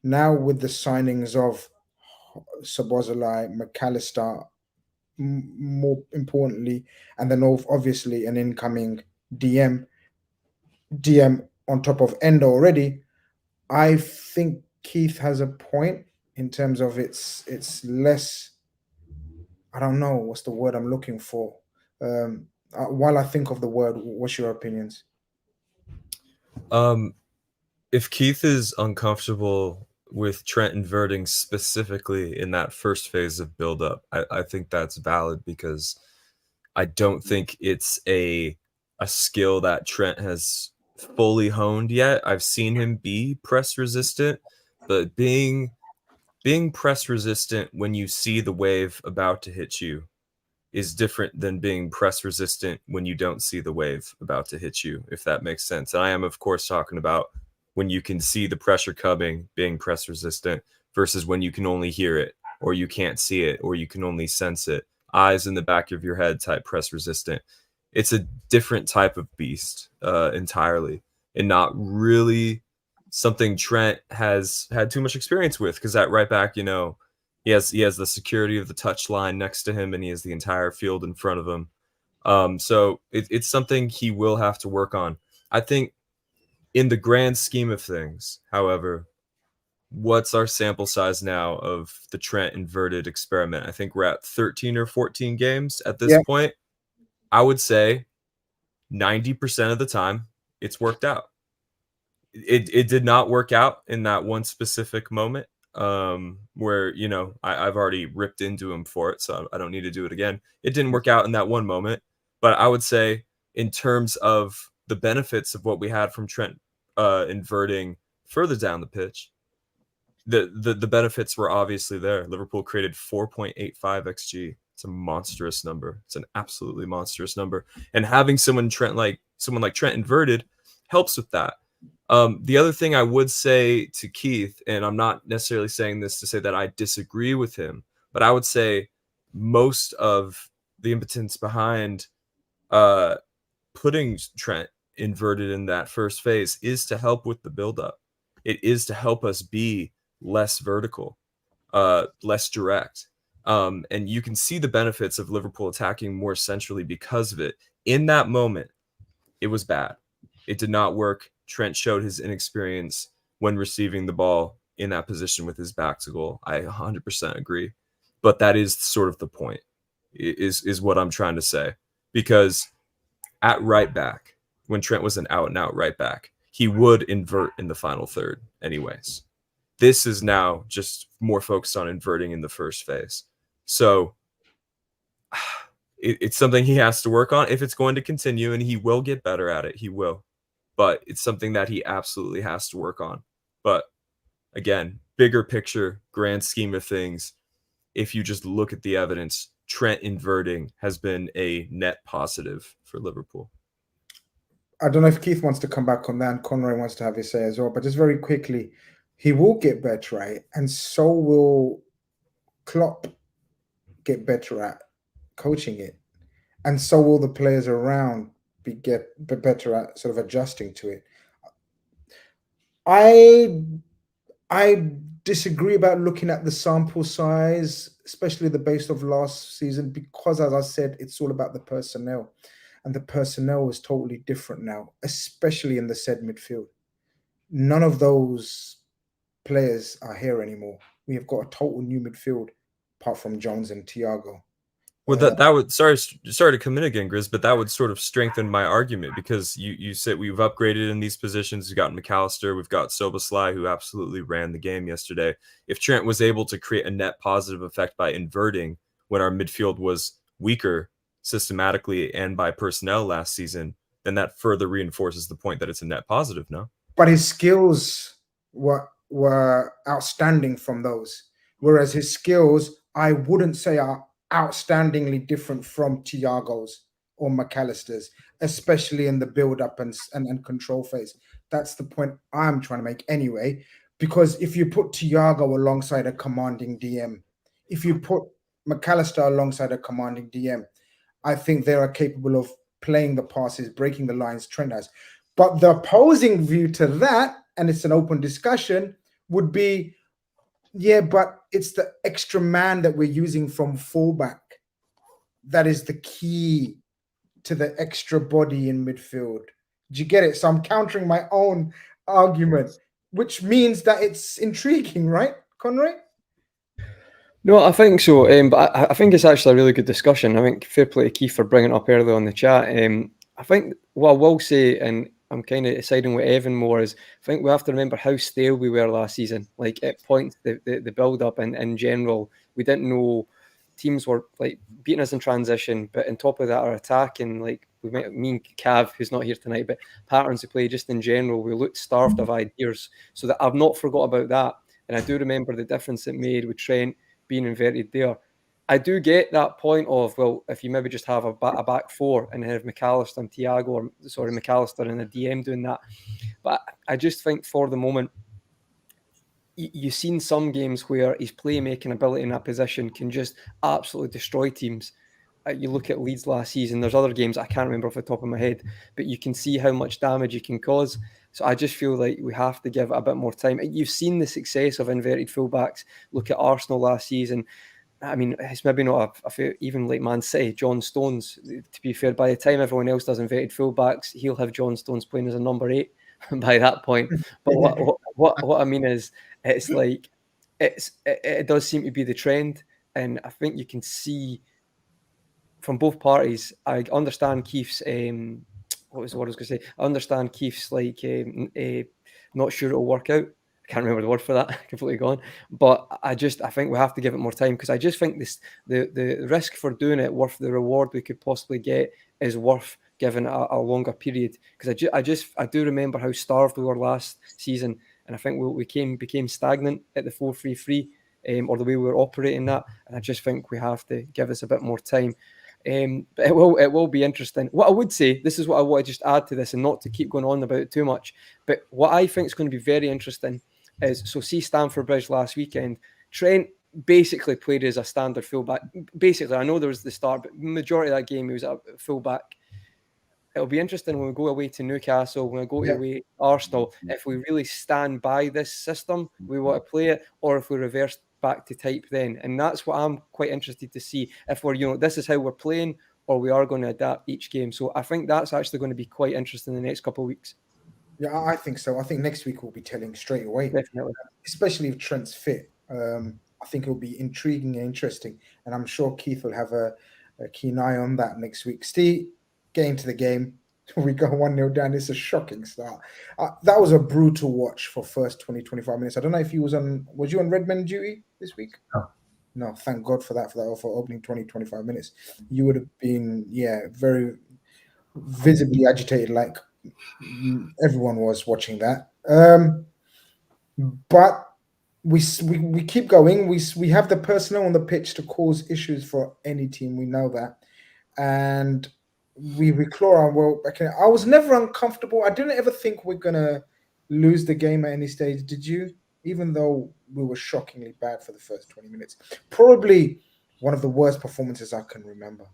Now with the signings of Szoboszlai, McAllister, more importantly, and then obviously an incoming DM on top of Endo already, I think Keith has a point in terms of it's less, I don't know what's the word I'm looking for. While I think of the word, what's your opinions? If Keith is uncomfortable with Trent inverting specifically in that first phase of build-up, I think that's valid, because I don't think it's a skill that Trent has fully honed yet. I've seen him be press resistant, but being press resistant when you see the wave about to hit you is different than being press resistant when you don't see the wave about to hit you, if that makes sense. And I am, of course, talking about when you can see the pressure coming, being press resistant, versus when you can only hear it, or you can't see it, or you can only sense it. Eyes in the back of your head type press resistant. It's a different type of beast entirely, and not really something Trent has had too much experience with, because at right back, you know, he has the security of the touch line next to him, and he has the entire field in front of him. So it's something he will have to work on. I think in the grand scheme of things, however, what's our sample size now of the Trent inverted experiment? I think we're at 13 or 14 games at this point. I would say 90% of the time it's worked out. It did not work out in that one specific moment where, you know, I've already ripped into him for it, so I don't need to do it again. It didn't work out in that one moment, but I would say in terms of the benefits of what we had from Trent inverting further down the pitch, the benefits were obviously there. Liverpool created 4.85 xG. It's a monstrous number. It's an absolutely monstrous number. And having someone like Trent inverted helps with that. The other thing I would say to Keith, and I'm not necessarily saying this to say that I disagree with him, but I would say most of the impotence behind putting Trent inverted in that first phase is to help with the buildup. It is to help us be less vertical, less direct. And you can see the benefits of Liverpool attacking more centrally because of it. In that moment, it was bad. It did not work. Trent showed his inexperience when receiving the ball in that position with his back to goal. I 100% agree. But that is sort of the point, is what I'm trying to say. Because at right back, when Trent was an out-and-out right back, he would invert in the final third anyways. This is now just more focused on inverting in the first phase. So it's something he has to work on if it's going to continue, and he will get better at it. He will. But it's something that he absolutely has to work on. But again, bigger picture, grand scheme of things, if you just look at the evidence, Trent inverting has been a net positive for Liverpool. I don't know if Keith wants to come back on that, and Conroy wants to have his say as well, but just very quickly, he will get better, right? And so will Klopp get better at coaching it. And so will the players around get better at sort of adjusting to it. I disagree about looking at the sample size, especially the base of last season, because as I said, it's all about the personnel. And the personnel is totally different now, especially in the said midfield. None of those players are here anymore. We have got a total new midfield, apart from Jones and Thiago. Well, that would sorry to come in again, Grizz, but that would sort of strengthen my argument, because you said we've upgraded in these positions. We've got Allister, we've got Szoboszlai, who absolutely ran the game yesterday. If Trent was able to create a net positive effect by inverting when our midfield was weaker systematically and by personnel last season, then that further reinforces the point that it's a net positive, no? But his skills were outstanding from those, whereas his skills, I wouldn't say are outstandingly different from Thiago's or McAllister's, especially in the build-up and control phase. That's the point I'm trying to make anyway, because if you put Thiago alongside a commanding DM, if you put McAllister alongside a commanding DM, I think they are capable of playing the passes, breaking the lines Trent has. But the opposing view to that, and it's an open discussion, would be, yeah, but it's the extra man that we're using from fullback that is the key to the extra body in midfield. Do you get it? So I'm countering my own argument, which means that it's intriguing, right, Conroy? No, I think so. But I think it's actually a really good discussion. I think fair play to Keith for bringing it up earlier on the chat. I think what I will say, and I'm kind of siding with Evan more, is I think we have to remember how stale we were last season. Like at points, the build-up and in general, we didn't know. Teams were like beating us in transition, but on top of that, our attack and like me and Cav, who's not here tonight, but patterns of play just in general, we looked starved of ideas. So that I've not forgot about that, and I do remember the difference it made with Trent being inverted there. I do get that point of, well, if you maybe just have a back four and have McAllister and Thiago, or sorry, McAllister and a DM doing that. But I just think for the moment, you've seen some games where his playmaking ability in that position can just absolutely destroy teams. You look at Leeds last season, there's other games I can't remember off the top of my head, but you can see how much damage he can cause. So I just feel like we have to give it a bit more time. You've seen the success of inverted fullbacks. Look at Arsenal last season. I mean, it's maybe not even like Man City, John Stones. To be fair, by the time everyone else does inverted fullbacks, he'll have John Stones playing as a number 8. by that point. But what I mean is, it's like it does seem to be the trend, and I think you can see from both parties. I understand Keith's what was the word I was going to say? I understand Keith's like not sure it'll work out. I can't remember the word for that. Completely gone. But I think we have to give it more time, because I just think the risk for doing it worth the reward we could possibly get is worth giving a longer period. Because I do remember how starved we were last season, and I think we became stagnant at the 4-3-3, or the way we were operating that. And I just think we have to give us a bit more time. But it will be interesting. What I would say, this is what I want to just add to this, and not to keep going on about it too much, but what I think is going to be very interesting is, so see Stamford Bridge last weekend, Trent basically played as a standard fullback. Basically, I know there was the start, but majority of that game he was a fullback. It'll be interesting when we go away to Newcastle, when we go away to Arsenal, if we really stand by this system, we want to play it, or if we reverse back to type then. And that's what I'm quite interested to see, if we're, this is how we're playing, or we are going to adapt each game. So I think that's actually going to be quite interesting in the next couple of weeks. Yeah, I think so. I think next week we'll be telling straight away. Definitely. Especially if Trent's fit. I think it'll be intriguing and interesting. And I'm sure Keith will have a keen eye on that next week. Steve, get into the game. We go 1-0 down. It's a shocking start. That was a brutal watch for first 20-25 minutes. I don't know if was you on Redman duty this week? No, thank God for that, for opening 20-25 minutes. You would have been, very visibly agitated, like everyone was watching that. But we keep going. We have the personnel on the pitch to cause issues for any team. We know that. And we claw our way back in. I was never uncomfortable. I didn't ever think we're going to lose the game at any stage. Did you? Even though we were shockingly bad for the first 20 minutes. Probably one of the worst performances I can remember.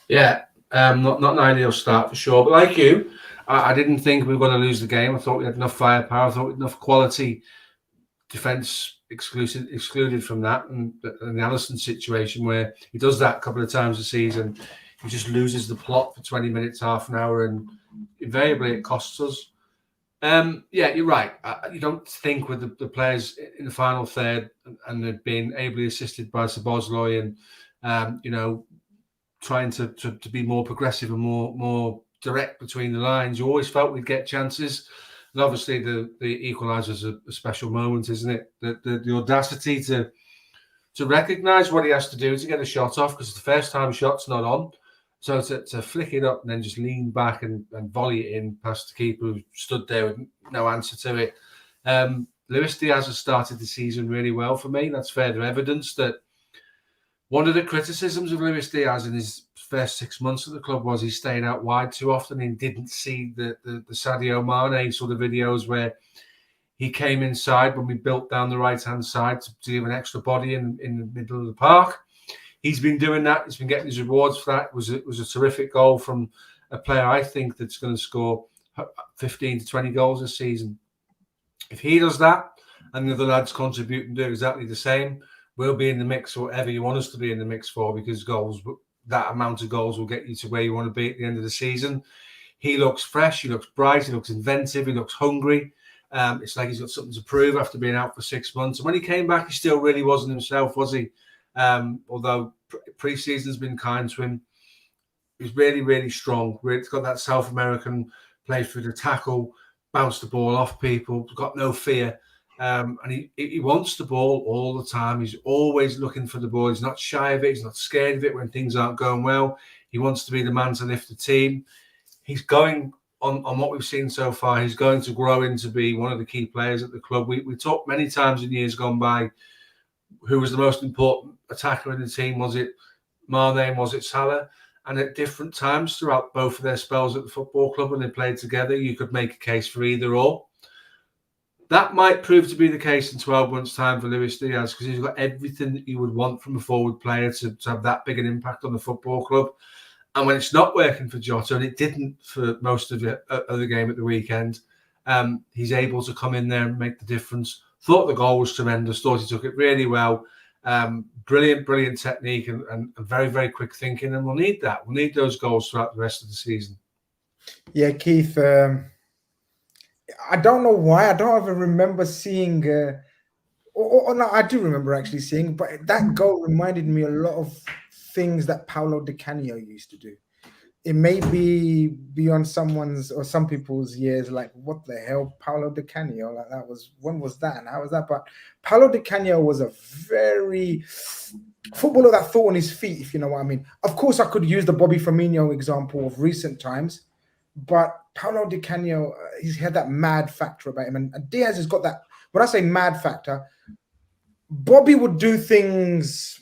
Yeah, not an ideal start for sure. But like you, I didn't think we were going to lose the game. I thought we had enough firepower. I thought we had enough quality defence excluded from that. And the Allister situation, where he does that a couple of times a season, he just loses the plot for 20 minutes, half an hour, and invariably it costs us. Yeah, you're right. You don't think with the players in the final third and they're being ably assisted by Szoboszlai and, trying to be more progressive and more direct between the lines. You always felt we'd get chances. And obviously the equaliser is a special moment, isn't it? The audacity to recognise what he has to do to get a shot off, because it's the first time a shot's not on. So to flick it up and then just lean back and volley it in past the keeper who stood there with no answer to it. Luis Diaz has started the season really well for me. That's further evidence that one of the criticisms of Luis Diaz in his first 6 months at the club was he stayed out wide too often and didn't see the Sadio Mane sort of videos where he came inside when we built down the right-hand side to give an extra body in the middle of the park. He's been doing that. He's been getting his rewards for that. It was a terrific goal from a player I think that's going to score 15 to 20 goals this season. If he does that and the other lads contribute and do exactly the same, we'll be in the mix for whatever you want us to be in the mix for, because that amount of goals will get you to where you want to be at the end of the season. He looks fresh. He looks bright. He looks inventive. He looks hungry. It's like he's got something to prove after being out for 6 months. And when he came back, he still really wasn't himself, was he? Although pre-season's been kind to him. He's really, really strong. He's got that South American play through the tackle, bounce the ball off people, got no fear. And he wants the ball all the time. He's always looking for the ball. He's not shy of it. He's not scared of it when things aren't going well. He wants to be the man to lift the team. He's going on what we've seen so far. He's going to grow into be one of the key players at the club. We talked many times in years gone by who was the most important attacker in the team. Was it Mane? Was it Salah? And at different times throughout both of their spells at the football club when they played together, you could make a case for either or. That might prove to be the case in 12 months' time for Luis Diaz, because he's got everything that you would want from a forward player to have that big an impact on the football club. And when it's not working for Jota, and it didn't for most of the game at the weekend, he's able to come in there and make the difference. Thought the goal was tremendous. Thought he took it really well. Brilliant technique and very, very quick thinking. And we'll need that. We'll need those goals throughout the rest of the season. Yeah, Keith, I don't know why. I don't even remember seeing. Or no, I do remember actually seeing. But that goal reminded me a lot of things that Paolo Di Canio used to do. It may be beyond someone's or some people's years. Like, what the hell, Paolo Di Canio? Like, that was, when was that and how was that? But Paolo Di Canio was a very footballer that thought on his feet, if you know what I mean. Of course, I could use the Bobby Firmino example of recent times, but Paolo Di Canio, he's had that mad factor about him, and Diaz has got that. When I say mad factor, Bobby would do things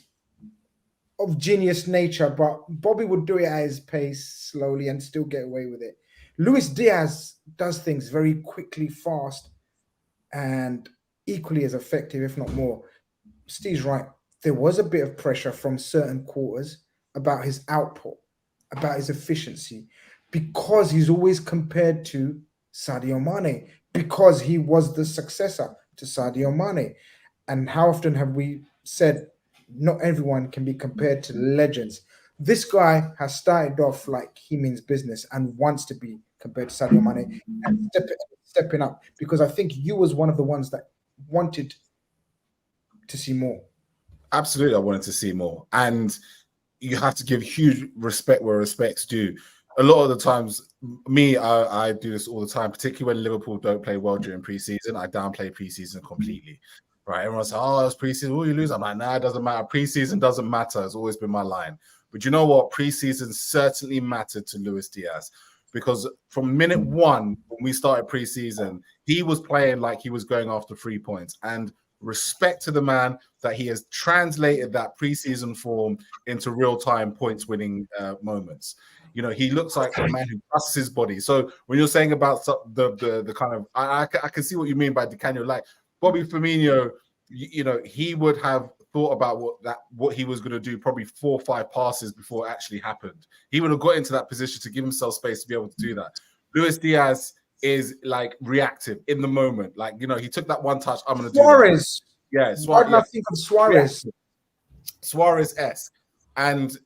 of genius nature, but Bobby would do it at his pace, slowly, and still get away with it. Luis Diaz does things very quickly, fast, and equally as effective, if not more. Steve's right. There was a bit of pressure from certain quarters about his output, about his efficiency, because he's always compared to Sadio Mane, because he was the successor to Sadio Mane. And how often have we said, not everyone can be compared to legends? This guy has started off like he means business and wants to be compared to Sadio Mane and stepping up, because I think you was one of the ones that wanted to see more. Absolutely, I wanted to see more. And you have to give huge respect where respect's due. A lot of the times, I do this all the time, particularly when Liverpool don't play well during preseason. I downplay preseason completely. Right? Everyone's like, oh, it's preseason, will you lose? I'm like, nah, it doesn't matter. Preseason doesn't matter. It's always been my line. But you know what? Preseason certainly mattered to Luis Diaz, because from minute one, when we started preseason, he was playing like he was going after 3 points. And respect to the man that he has translated that preseason form into real-time points-winning moments. You know, he looks like a man who trusts his body. So when you're saying about the kind of, I can see what you mean by Di Canio. Like Bobby Firmino, you know, he would have thought about what he was going to do probably 4 or 5 passes before it actually happened. He would have got into that position to give himself space to be able to do that. Luis Diaz is like reactive in the moment. Like, you know, he took that one touch. I'm going to do that. Yeah, Suarez. I think of Suarez. Suarez-esque. And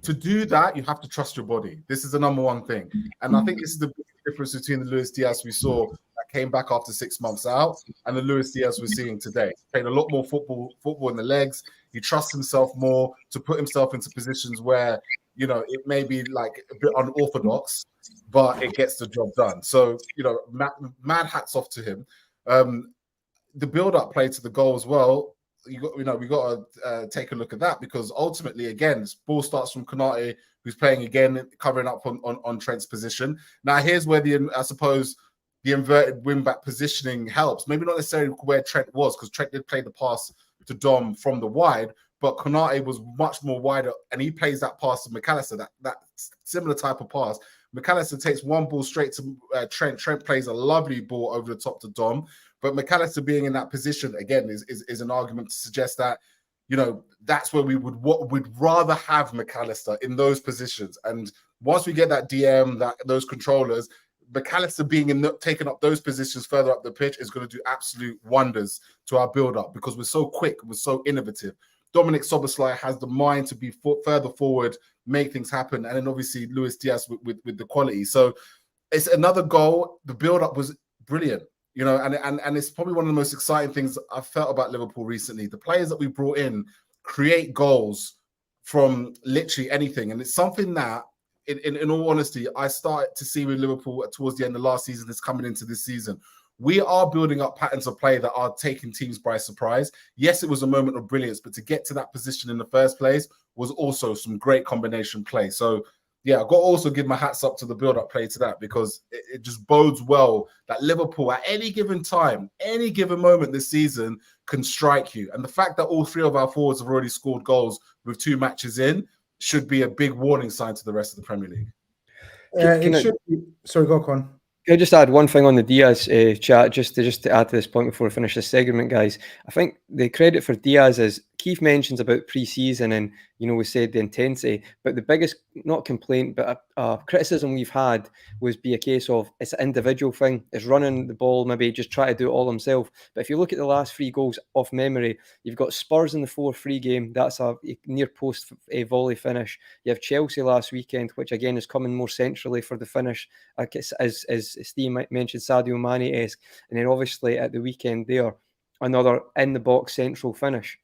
to do that, you have to trust your body. This is the number one thing. And I think this is the big difference between the Luis Diaz we saw that came back after 6 months out and the Luis Diaz we're seeing today. He's playing a lot more football in the legs. He trusts himself more to put himself into positions where, you know, it may be like a bit unorthodox, but it gets the job done. So, you know, mad hats off to him. The build-up play to the goal as well. We got to take a look at that, because ultimately, again, this ball starts from Khanage, who's playing again, covering up on Trent's position. Now, here's where I suppose the inverted wing-back positioning helps. Maybe not necessarily where Trent was, because Trent did play the pass to Dom from the wide, but Khanage was much more wider, and he plays that pass to McAllister, that similar type of pass. McAllister takes one ball straight to Trent. Trent plays a lovely ball over the top to Dom. But McAllister being in that position, again, is an argument to suggest that, you know, that's where we'd rather have McAllister in those positions. And once we get that DM, those controllers, McAllister taking up those positions further up the pitch is going to do absolute wonders to our build-up, because we're so quick, we're so innovative. Dominic Szoboszlai has the mind to be further forward, make things happen. And then obviously Luis Diaz with the quality. So it's another goal. The build-up was brilliant. You know, and it's probably one of the most exciting things I've felt about Liverpool recently. The players that we brought in create goals from literally anything. And it's something that, in all honesty, I started to see with Liverpool towards the end of last season, that's coming into this season. We are building up patterns of play that are taking teams by surprise. Yes, it was a moment of brilliance, but to get to that position in the first place was also some great combination play. So, yeah, I've got to also give my hats up to the build-up play to that, because it just bodes well that Liverpool at any given time, any given moment this season can strike you. And the fact that all 3 of our forwards have already scored goals with 2 matches in should be a big warning sign to the rest of the Premier League. Sorry, go on. Can I just add one thing on the Diaz chat, just to add to this point before we finish this segment, guys? I think the credit for Diaz is Keith mentions about pre-season, and we said the intensity, but the biggest, not complaint, but criticism we've had was be a case of it's an individual thing. It's running the ball, maybe just try to do it all himself. But if you look at the last 3 goals off memory, you've got Spurs in the 4-3 game. That's a near post volley finish. You have Chelsea last weekend, which again is coming more centrally for the finish, as Steve mentioned, Sadio Mane-esque. And then obviously at the weekend there, another in the box central finish.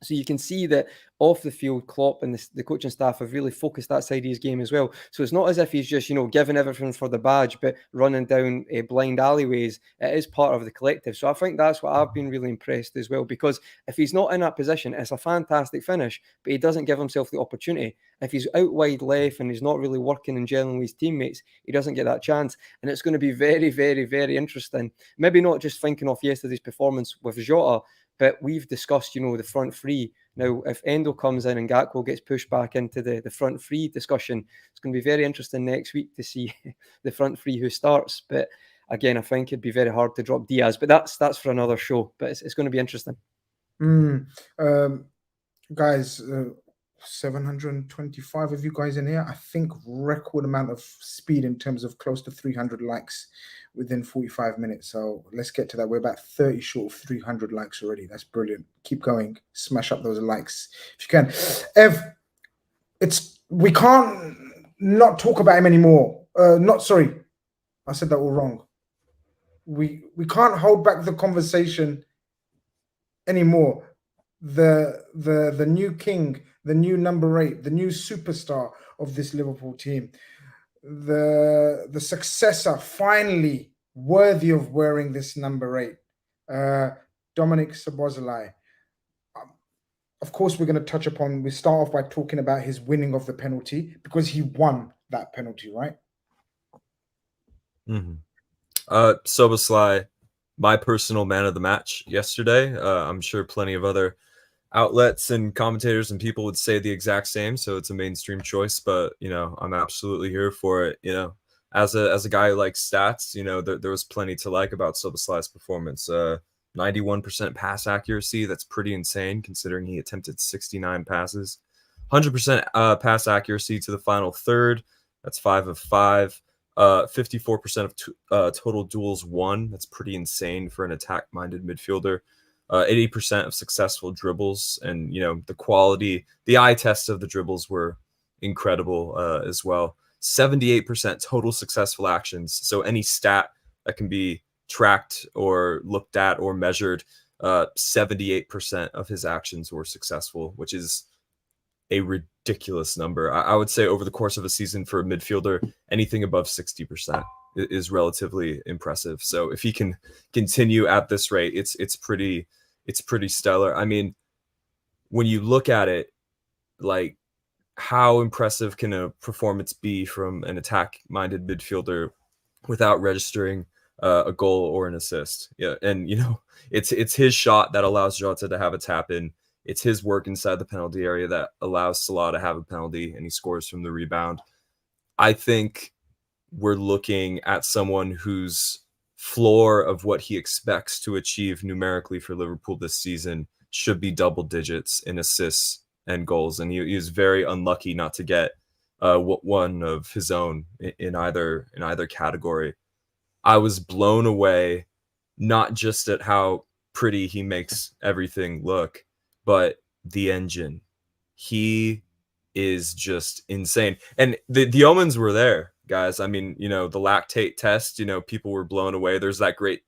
So you can see that off the field, Klopp and the coaching staff have really focused that side of his game as well. So it's not as if he's just, giving everything for the badge, but running down blind alleyways. It is part of the collective. So I think that's what I've been really impressed as well, because if he's not in that position, it's a fantastic finish, but he doesn't give himself the opportunity. If he's out wide left and he's not really working and gelling with his teammates, he doesn't get that chance. And it's going to be very, very, very interesting. Maybe not just thinking of yesterday's performance with Jota, but we've discussed, the front three. Now, if Endo comes in and Gakpo gets pushed back into the front three discussion, it's going to be very interesting next week to see the front three who starts. But again, I think it'd be very hard to drop Diaz. But that's for another show. But it's going to be interesting. Guys, 725 of you guys in here. I think record amount of speed in terms of close to 300 likes within 45 minutes. So let's get to that. We're about 30 short of 300 likes already. That's brilliant. Keep going. Smash up those likes if you can. Ev, we can't not talk about him anymore. Sorry, I said that all wrong. We can't hold back the conversation anymore. The new king, the new number 8, the new superstar of this Liverpool team, the successor finally worthy of wearing this number 8, Dominic Szoboszlai. Of course, we start off by talking about his winning of the penalty, because he won that penalty, right? Szoboszlai, my personal man of the match yesterday. I'm sure plenty of other outlets and commentators and people would say the exact same, so it's a mainstream choice, but I'm absolutely here for it. As a guy who likes stats, there was plenty to like about Szoboszlai's performance. 91% pass accuracy, that's pretty insane considering he attempted 69 passes. 100% pass accuracy to the final third, that's 5 of 5. 54% of total duels won, that's pretty insane for an attack-minded midfielder. 80% of successful dribbles, and the quality, the eye test of the dribbles were incredible as well. 78% total successful actions, so any stat that can be tracked or looked at or measured, 78% of his actions were successful, which is a ridiculous number. I would say over the course of a season for a midfielder, anything above 60% is relatively impressive. So if he can continue at this rate, it's pretty stellar. I mean, when you look at it, like, how impressive can a performance be from an attack-minded midfielder without registering a goal or an assist? Yeah, and it's his shot that allows Jota to have a tap in. It's his work inside the penalty area that allows Salah to have a penalty, and he scores from the rebound. I think we're looking at someone whose floor of what he expects to achieve numerically for Liverpool this season should be double digits in assists and goals. And he is very unlucky not to get one of his own in either category. I was blown away, not just at how pretty he makes everything look, but the engine. He is just insane. And the omens were there, guys. I mean, the lactate test, people were blown away. There's that great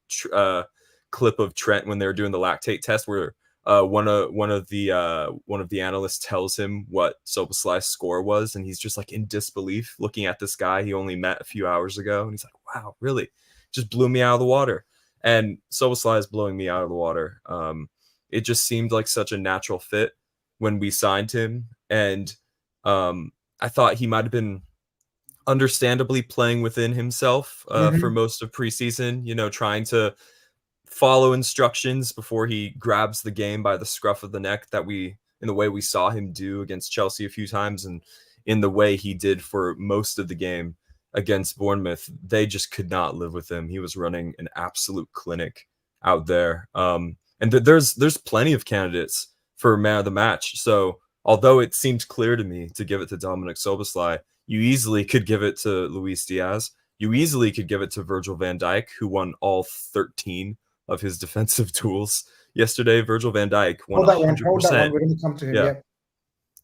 clip of Trent when they were doing the lactate test where one of the analysts tells him what Szoboszlai's score was, and he's just like in disbelief looking at this guy he only met a few hours ago, and he's like, wow, really? Just blew me out of the water. And Szoboszlai is blowing me out of the water. It just seemed like such a natural fit when we signed him, and I thought he might have been understandably playing within himself for most of preseason, trying to follow instructions before he grabs the game by the scruff of the neck, in the way we saw him do against Chelsea a few times, and in the way he did for most of the game against Bournemouth. They just could not live with him. He was running an absolute clinic out there. And there's plenty of candidates for man of the match. So although it seemed clear to me to give it to Dominic Szoboszlai, you easily could give it to Luis Diaz. You easily could give it to Virgil van Dijk, who won all 13 of his defensive duels yesterday. Virgil van Dijk won 100%. Hold that one. We're going to come to him. Yeah.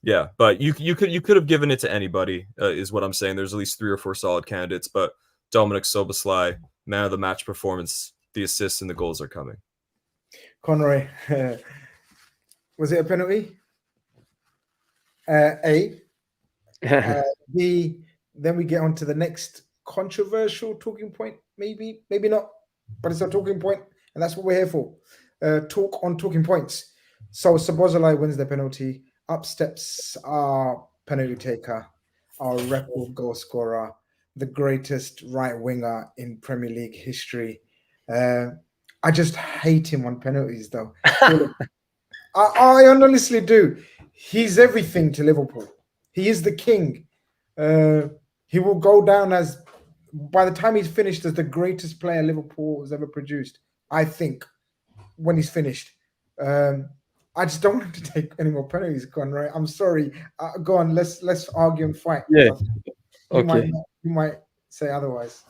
Yeah, but you could have given it to anybody, is what I'm saying. There's at least 3 or 4 solid candidates, but Dominic Szoboszlai, man of the match performance, the assists and the goals are coming. Conroy, was it a penalty? A. B. Then we get on to the next controversial talking point. Maybe not, but it's a talking point, and that's what we're here for. Talk on talking points. So Szoboszlai wins the penalty. Up steps our penalty taker, our record goal scorer, the greatest right winger in Premier League history. I just hate him on penalties, though. I honestly do. He's everything to Liverpool. He is the king. He will go down as, by the time he's finished, as the greatest player Liverpool has ever produced, I think, when he's finished. I just don't want him to take any more penalties, Conroy. I'm sorry. Go on, let's argue and fight. Yeah. Okay. You might say otherwise.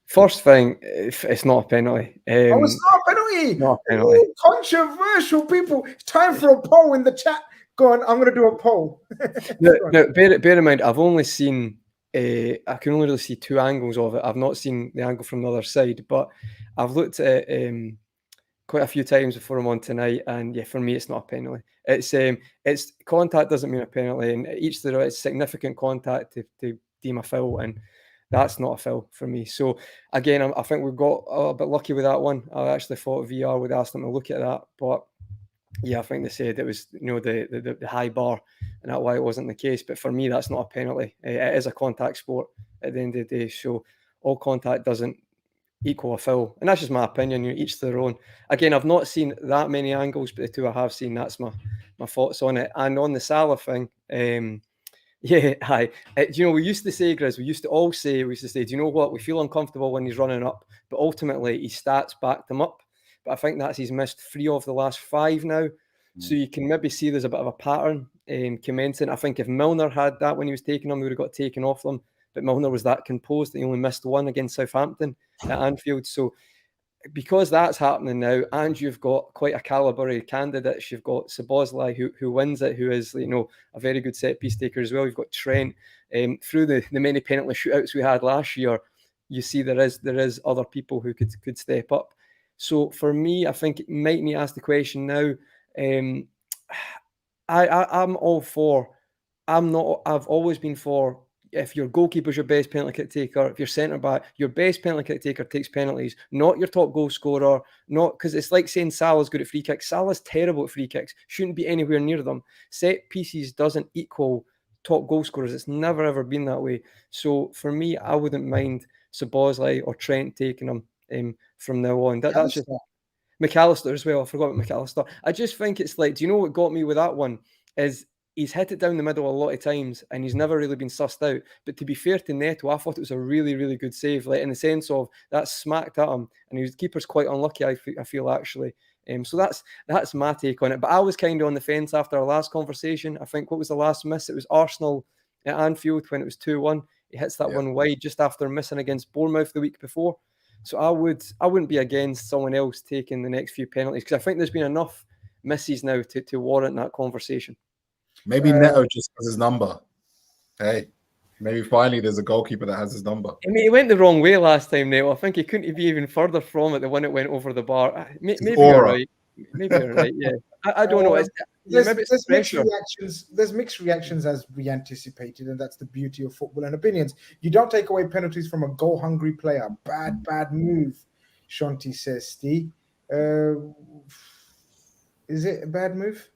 First thing, it's not a penalty. It's not a penalty. Not a penalty. Ooh, controversial people. It's time for a poll in the chat. Go on, I'm going to do a poll. Now, bear in mind, I've only seen, I can only really see 2 angles of it. I've not seen the angle from the other side, but I've looked at it quite a few times before I'm on tonight, and yeah, for me, it's not a penalty. It's contact doesn't mean a penalty, and it's significant contact to deem a foul, and that's not a foul for me. So again, I think we've got a bit lucky with that one. I actually thought VR would ask them to look at that, but yeah, I think they said it was, the high bar, and that's why it wasn't the case. But for me, that's not a penalty. It is a contact sport at the end of the day. So all contact doesn't equal a foul, and that's just my opinion. Each to their own. Again, I've not seen that many angles, but the 2 I have seen, that's my thoughts on it. And on the Salah thing, yeah, hi. We used to say, Grizz, we used to say, do you know what? We feel uncomfortable when he's running up, but ultimately his stats backed him up. But I think that's he's missed 3 of the last 5 now. So you can maybe see there's a bit of a pattern commencing. I think if Milner had that when he was taking them, he would have got taken off them. But Milner was that composed that he only missed 1 against Southampton at Anfield. So because that's happening now, and you've got quite a calibre of candidates, you've got Szoboszlai who wins it, who is a very good set piece taker as well. You've got Trent. Through the many penalty shootouts we had last year, you see there is other people who could step up. So for me, I think it might need to ask the question now. I'm all for. I've always been for. If your goalkeeper's your best penalty kick taker, if your centre back, your best penalty kick taker takes penalties, not your top goal scorer, not because it's like saying Salah's good at free kicks. Salah's terrible at free kicks, shouldn't be anywhere near them. Set pieces doesn't equal top goal scorers. It's never ever been that way. So for me, I wouldn't mind Szoboszlai or Trent taking them from now on. That's just McAllister as well. I forgot about McAllister. I just think it's like, do you know what got me with that one is he's hit it down the middle a lot of times and he's never really been sussed out. But to be fair to Neto, I thought it was a really, really good save, like in the sense of that smacked at him, and the keeper's quite unlucky, I feel actually. So that's my take on it. But I was kind of on the fence after our last conversation. I think what was the last miss? It was Arsenal at Anfield when it was 2-1. He hits that one wide just after missing against Bournemouth the week before. So I wouldn't be against someone else taking the next few penalties, because I think there's been enough misses now to warrant that conversation. Maybe Neto just has his number. Hey, maybe finally there's a goalkeeper that has his number. I mean, he went the wrong way last time, Neto. I think he couldn't be even further from it, the one that went over the bar. Maybe you're right. Maybe you're right, yeah. I don't know. There's mixed reactions as we anticipated, and that's the beauty of football and opinions. You don't take away penalties from a goal-hungry player. Bad move, Shanti says, Steve. Is it a bad move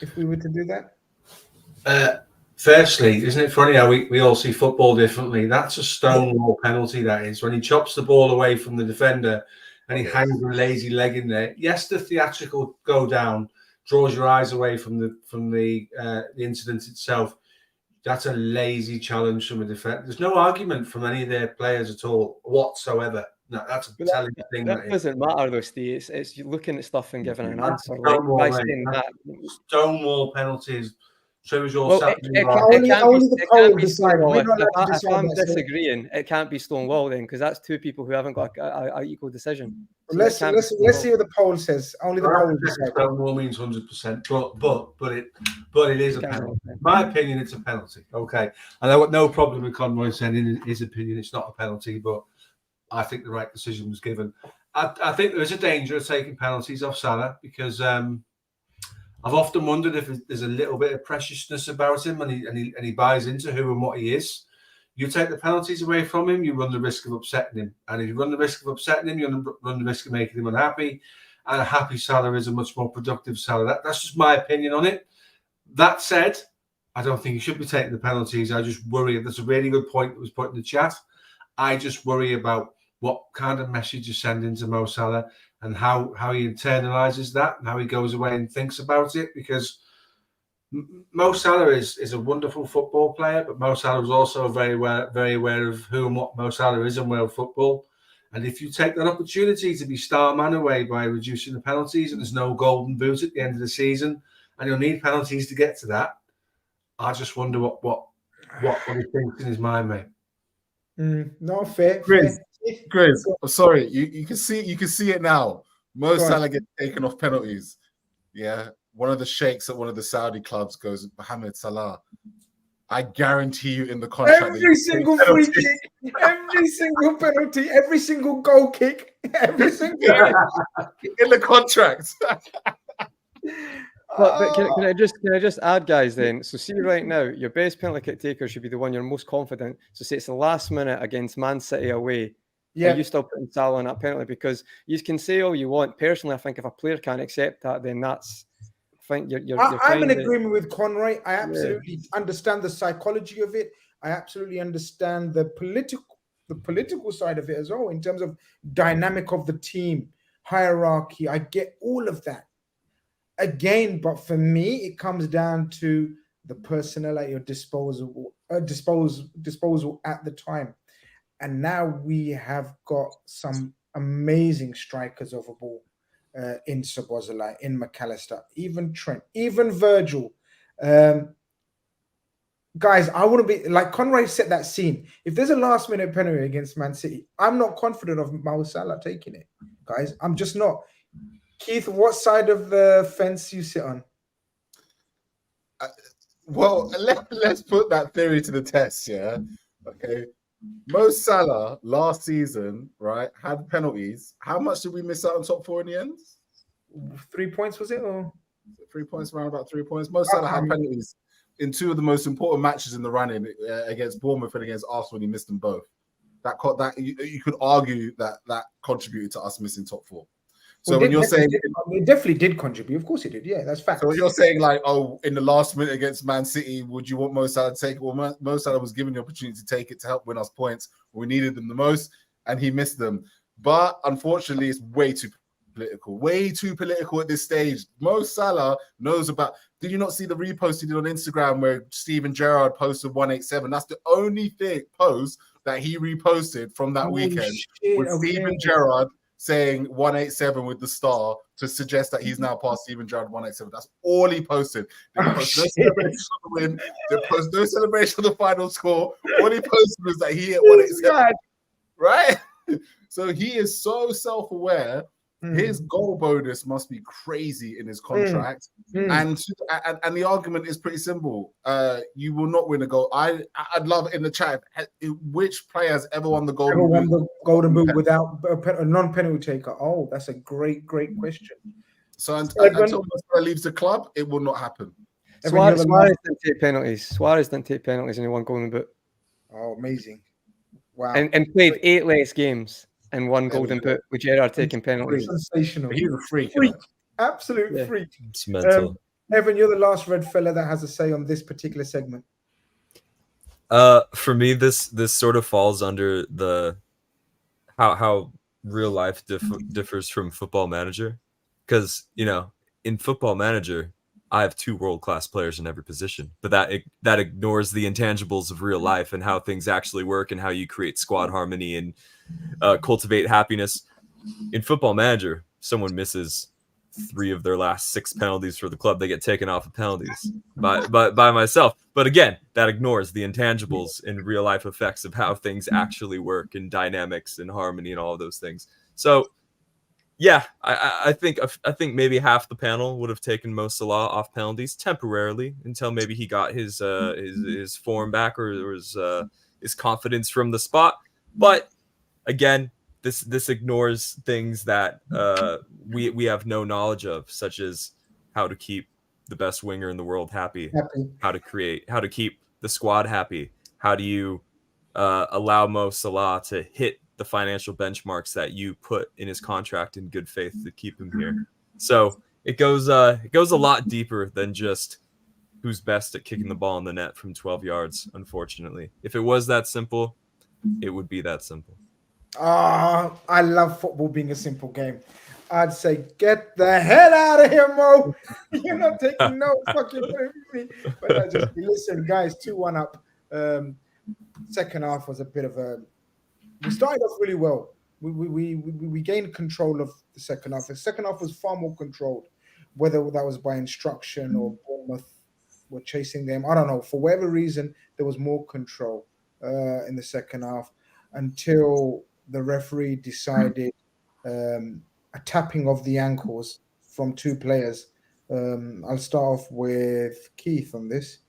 if we were to do that? Firstly, isn't it funny how we all see football differently? That's a stonewall penalty, that is. When he chops the ball away from the defender and he hangs a lazy leg in there. Yes, the theatrical go down draws your eyes away from the incident itself. That's a lazy challenge from a defender. There's no argument from any of their players at all whatsoever. No, that's a But telling thing. that doesn't matter though, Steve. It's you looking at stuff and giving an answer. Like Stonewall, by mate. saying that. Stonewall penalties. So was all Well, Saturday it night. Only the poll decide. Stonewall. We're not allowed to If decide I'm that, so- disagreeing, it can't be Stonewall then, because that's two people who haven't got a equal decision. So Let's it can't be see what the poll says. Only the I poll reckon decide. Stonewall means 100%, but it is a penalty. In my opinion, it's a penalty. Okay, and I've got no problem with Conroy saying in his opinion it's not a penalty, but I think the right decision was given. I think there is a danger of taking penalties off Salah because I've often wondered if there's a little bit of preciousness about him and he buys into who and what he is. You take the penalties away from him, you run the risk of upsetting him. And if you run the risk of upsetting him, you run the risk of making him unhappy. And a happy Salah is a much more productive Salah. That's just my opinion on it. That said, I don't think he should be taking the penalties. I just worry. That's a really good point that was put in the chat. I just worry about what kind of message you're sending to Mo Salah and how he internalises that and how he goes away and thinks about it. Because Mo Salah is a wonderful football player, but Mo Salah is also very aware of who and what Mo Salah is in world football. And if you take that opportunity to be star man away by reducing the penalties and there's no golden boot at the end of the season and you'll need penalties to get to that, I just wonder what he thinks in his mind, mate. No, fair. Grizz, I'm sorry. You can see it now. Mo Salah gets taken off penalties. Yeah. One of the sheikhs at one of the Saudi clubs goes, Mohamed Salah. I guarantee you in the contract. Every single free kick, every single penalty, every single goal kick, every single in the contract. But can I just add, guys? Then, so see right now, your best penalty kick taker should be the one you're most confident. So say it's the last minute against Man City away. Yeah, you still putting Salah on that penalty because you can say all you want. Personally, I think if a player can't accept that, then that's. I think I'm in agreement with Conroy. I absolutely understand the psychology of it. I absolutely understand the political side of it as well in terms of dynamic of the team, hierarchy. I get all of that. Again, but for me, it comes down to the personnel at your disposal at the time. And now we have got some amazing strikers of a ball. In Szoboszlai, in McAllister, even Trent, even Virgil. Guys, I want to be like Conroy set that scene. If there's a last minute penalty against Man City, I'm not confident of Mo Salah taking it. Guys, I'm just not. Keith, what side of the fence you sit on? Well, let's put that theory to the test, yeah? Okay. Mo Salah last season, right, had penalties. How much did we miss out on top four in the end? 3 points, was it? Or 3 points, around about 3 points. Mo Salah had penalties in two of the most important matches in the running against Bournemouth and against Arsenal. He missed them both. That you could argue that contributed to us missing top four. So when you're saying it definitely did contribute, of course it did. Yeah, that's fact. So you're saying like, oh, in the last minute against Man City, would you want Mo Salah to take it? Well, Mo Salah was given the opportunity to take it to help win us points. We needed them the most, and he missed them. But unfortunately, it's way too political at this stage. Mo Salah knows about. Did you not see the repost he did on Instagram where Steven Gerrard posted 187? That's the only post that he reposted from that weekend. With Steven Gerrard saying 187 with the star to suggest that he's now past Steven Gerrard 187. That's all he posted. They post no celebration on the win. They post no celebration on the final score. All he posted was that he hit 187. Right? So he is so self-aware. His goal bonus must be crazy in his contract. And the argument is pretty simple. You will not win a goal. I'd love in the chat which player has ever won the golden boot without a non-penalty taker. Oh, that's a great question. So until Mo leaves the club, it will not happen. Suarez didn't take penalties. Suarez didn't take penalties and he won golden boot. Oh, amazing. Wow. And played 8 less games and one golden boot with Gerrard taking penalties. Sensational. He's a freak. Absolute freak. It's mental. Evan, you're the last red fella that has a say on this particular segment. For me, this sort of falls under the how real life differs from Football Manager, because in Football Manager I have 2 world-class players in every position, but that ignores the intangibles of real life and how things actually work and how you create squad harmony and cultivate happiness. In Football Manager, someone misses 3 of their last 6 penalties for the club, they get taken off of penalties by myself. But again, that ignores the intangibles and real life effects of how things actually work and dynamics and harmony and all of those things. So yeah, I think maybe half the panel would have taken Mo Salah off penalties temporarily until maybe he got his form back or his confidence from the spot. But again, this ignores things that we have no knowledge of, such as how to keep the best winger in the world happy. How to keep the squad happy. How do you allow Mo Salah to hit the financial benchmarks that you put in his contract in good faith to keep him here? So it goes a lot deeper than just who's best at kicking the ball in the net from 12 yards. Unfortunately, if it was that simple, it would be that simple. I love football being a simple game. I'd say, get the hell out of here, Mo. You're not taking no fucking from me. But I just listen, guys. 2-1 up. Second half was a bit of a. We started off really well. We gained control of the second half. The second half was far more controlled, whether that was by instruction or Bournemouth were chasing them. I don't know. For whatever reason, there was more control in the second half until the referee decided a tapping of the ankles from 2 players. I'll start off with Keith on this.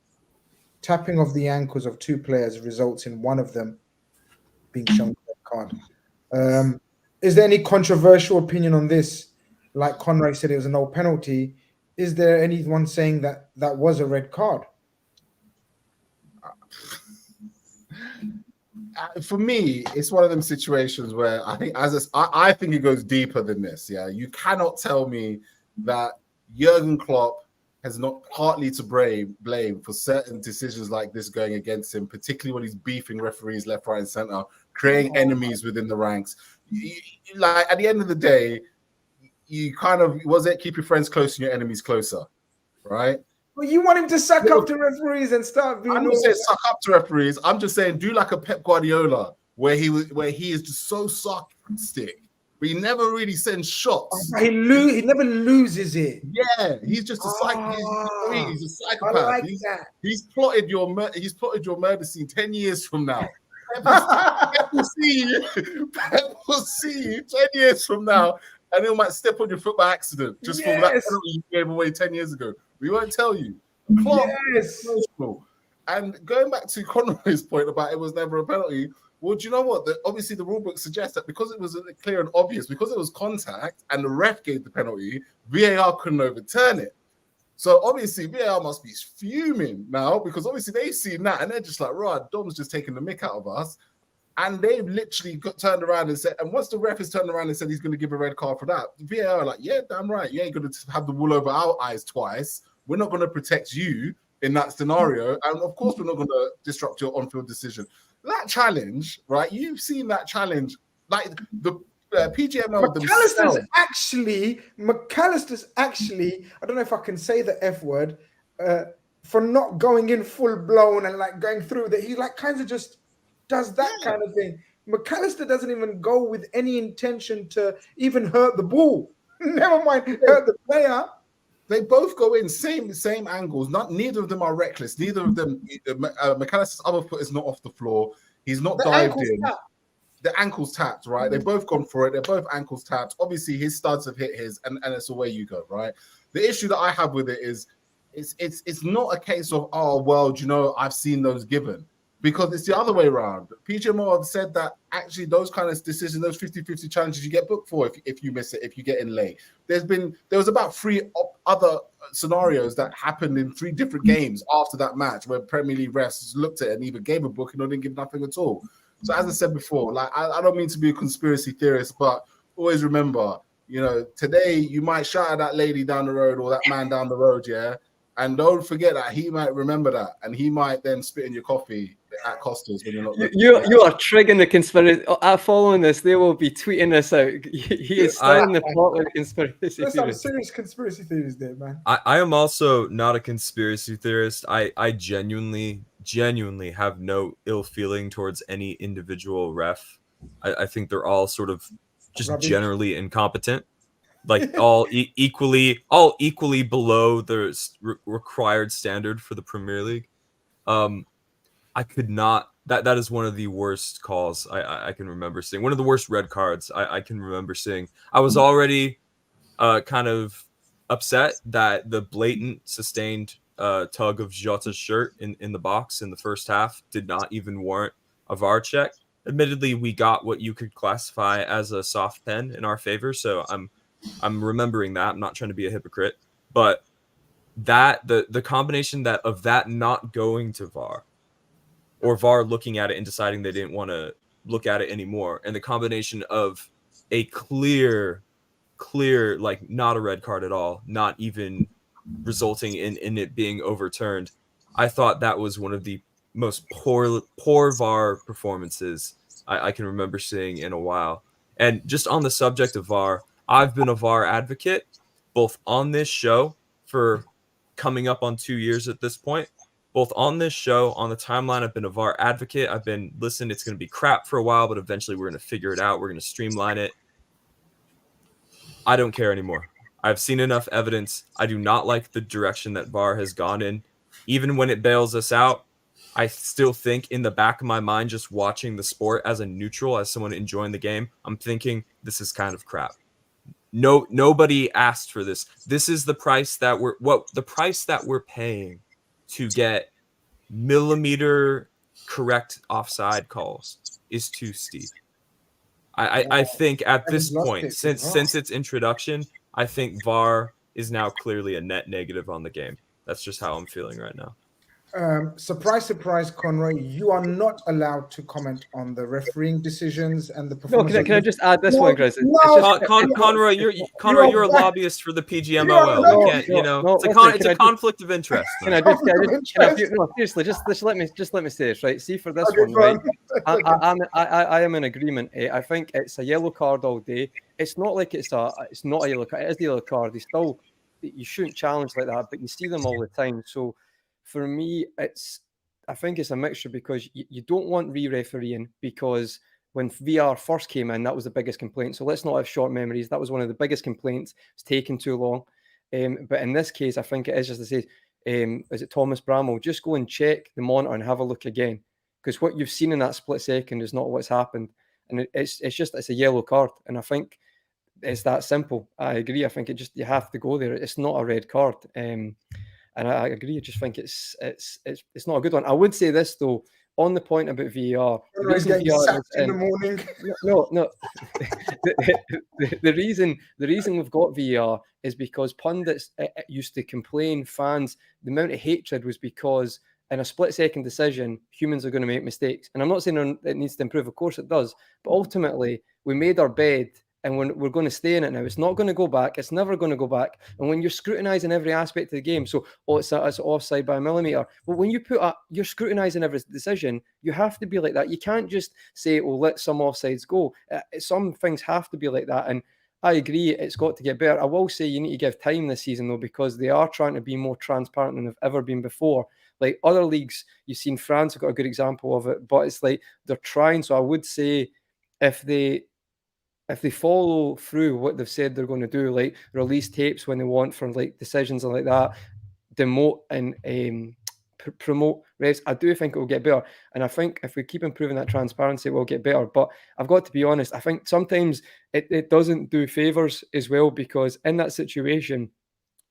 Tapping of the ankles of 2 players results in one of them being shown a red card. Is there any controversial opinion on this? Like Conrad said, it was a no penalty. Is there anyone saying that was a red card? For me, it's one of them situations where I think I think it goes deeper than this. Yeah, you cannot tell me that Jurgen Klopp has not partly to blame for certain decisions like this going against him, particularly when he's beefing referees left, right, and center, creating enemies within the ranks. Like at the end of the day, you kind of keep your friends close and your enemies closer, right? Well, you want him to suck up to referees and start being. I'm not saying suck up to referees. I'm just saying do like a Pep Guardiola, where he is just so sarcastic, but he never really sends shots. He never loses it. Yeah, he's just a he's a psychopath. I like that. He's plotted your murder scene 10 years from now. Pep will see you 10 years from now, and he might step on your foot by accident just for that penalty you gave away 10 years ago. We won't tell you. Klopp is emotional. And going back to Conroy's point about it was never a penalty, well, do you know what? Obviously, the rule book suggests that because it was clear and obvious, because it was contact and the ref gave the penalty, VAR couldn't overturn it. So obviously, VAR must be fuming now because obviously they've seen that and they're just like, right, Dom's just taking the mick out of us. And they've literally turned around and said, and once the ref has turned around and said he's going to give a red card for that, VAR are like, yeah, damn right. You ain't going to have the wool over our eyes twice. We're not going to protect you in that scenario. And of course, we're not going to disrupt your on-field decision. That challenge, right? You've seen that challenge. Like the PGML McAllister's actually, I don't know if I can say the F word, for not going in full blown and like going through that. He like kind of just does that kind of thing. McAllister doesn't even go with any intention to even hurt the ball. Never mind hurt the player. They both go in same angles. Neither of them are reckless. Neither of them. McAllister's other foot is not off the floor. He's not dived in. The ankle's tapped, right? They've both gone for it. They're both ankles tapped. Obviously, his studs have hit his, and it's away you go, right? The issue that I have with it is, it's not a case of, oh well, you know, I've seen those given. Because it's the other way around. PGMO have said that actually those kind of decisions, those 50-50 challenges you get booked for if you miss it, if you get in late. There was about 3 other scenarios that happened in 3 different games after that match where Premier League refs looked at it and either gave a booking or didn't give nothing at all. So as I said before, like I don't mean to be a conspiracy theorist, but always remember, you know, today you might shout at that lady down the road or that man down the road, yeah? And don't forget that he might remember that, and he might then spit in your coffee at Costa's when you're not looking. You are triggering the conspiracy. Following this, they will be tweeting this out. He is still in the plot with the conspiracy There's some theories. serious conspiracy theories there, man. I am also not a conspiracy theorist. I genuinely have no ill feeling towards any individual ref. I think they're all sort of just Rubbish. generally incompetent, like all equally below the required standard for the Premier League. I could not. That is one of the worst calls I can remember seeing. One of the worst red cards I can remember seeing. I was already kind of upset that the blatant sustained tug of Jota's shirt in the box in the first half did not even warrant a VAR check. Admittedly, we got what you could classify as a soft pen in our favor, so I'm remembering that. I'm not trying to be a hypocrite, but that the combination of that not going to VAR, or VAR looking at it and deciding they didn't want to look at it anymore, and the combination of a clear, like not a red card at all, not even resulting in it being overturned. I thought that was one of the most poor VAR performances I can remember seeing in a while. And just on the subject of VAR, I've been a VAR advocate, both on this show for coming up on 2 years at this point, both on this show, on the timeline. I've been a VAR advocate. I've been, listen, it's going to be crap for a while, but eventually we're going to figure it out. We're going to streamline it. I don't care anymore. I've seen enough evidence. I do not like the direction that VAR has gone in. Even when it bails us out, I still think in the back of my mind, just watching the sport as a neutral, as someone enjoying the game, I'm thinking this is kind of crap. Nobody asked for this. This is the price that we're paying to get millimeter correct offside calls is too steep. I think at this point, since its introduction, I think VAR is now clearly a net negative on the game. That's just how I'm feeling right now. Surprise, Conroy, you are not allowed to comment on the refereeing decisions and the performance. No, can I just add this one, Chris? Conroy, you're a lobbyist for the PGMOL. You can't. It's a conflict of interest. Seriously, just let me say this, right? See, for this one, right? I am in agreement. I think it's a yellow card all day. It's not like it's not a yellow card. It is the yellow card. You shouldn't challenge like that, but you see them all the time. So for me, I think it's a mixture, because you don't want re-refereeing, because when VR first came in, that was the biggest complaint. So let's not have short memories. That was one of the biggest complaints. It's taken too long. But in this case, I think it is just to say, is it Thomas Bramwell? Just go and check the monitor and have a look again, because what you've seen in that split second is not what's happened. And it's a yellow card. And I think it's that simple. I agree. I think you have to go there. It's not a red card. And I agree. I just think it's not a good one. I would say this though, on the point about VAR. The reason VAR in the morning. No. the reason we've got VAR is because pundits used to complain, fans, the amount of hatred was because in a split-second decision, humans are going to make mistakes. And I'm not saying it needs to improve. Of course it does. But ultimately, we made our bed, and we're going to stay in it now. It's not going to go back. It's never going to go back. And when you're scrutinising every aspect of the game, so it's offside by a millimetre. But when you you're scrutinising every decision, you have to be like that. You can't just say, let some offsides go. Some things have to be like that. And I agree, it's got to get better. I will say you need to give time this season, though, because they are trying to be more transparent than they've ever been before. Like other leagues, you've seen France have got a good example of it, but it's like they're trying. So I would say if they follow through what they've said they're going to do, like release tapes when they want from like decisions and like that, demote and promote refs, I do think it will get better. And I think if we keep improving that transparency, it will get better. But I've got to be honest, I think sometimes it doesn't do favours as well, because in that situation,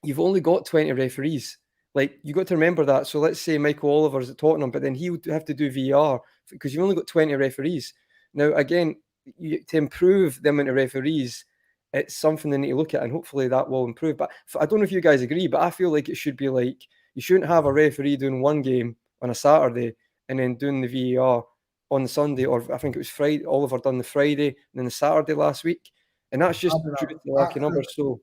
you've only got 20 referees. Like, you got to remember that. So let's say Michael Oliver's at Tottenham, but then he would have to do VAR because you've only got 20 referees. Now, again, to improve the amount of referees, it's something they need to look at, and hopefully that will improve. But I don't know if you guys agree, but I feel like it should be like, you shouldn't have a referee doing one game on a Saturday and then doing the VAR on the Sunday, or I think it was Friday. Oliver done the Friday and then the Saturday last week, and that's just due to lack of numbers. So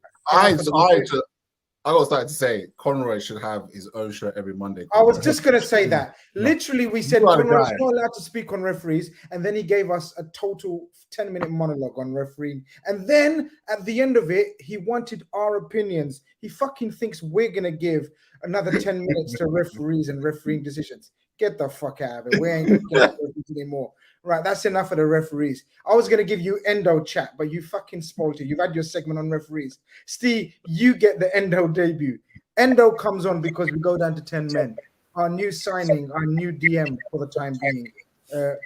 I got started to say Conroy should have his own show every Monday. I was just going to say that. Literally, we said You are a Conroy's guy. not allowed to speak on referees, and then he gave us a total 10-minute monologue on refereeing. And then at the end of it, he wanted our opinions. He fucking thinks we're going to give another 10 minutes to referees and refereeing decisions. Get the fuck out of it. We ain't going to get referees anymore. Right, that's enough of the referees. I was going to give you Endo chat, but you fucking spoiled it. You've had your segment on referees. Steve, you get the Endo debut. Endo comes on because we go down to 10 men. Our new signing, our new DM for the time being,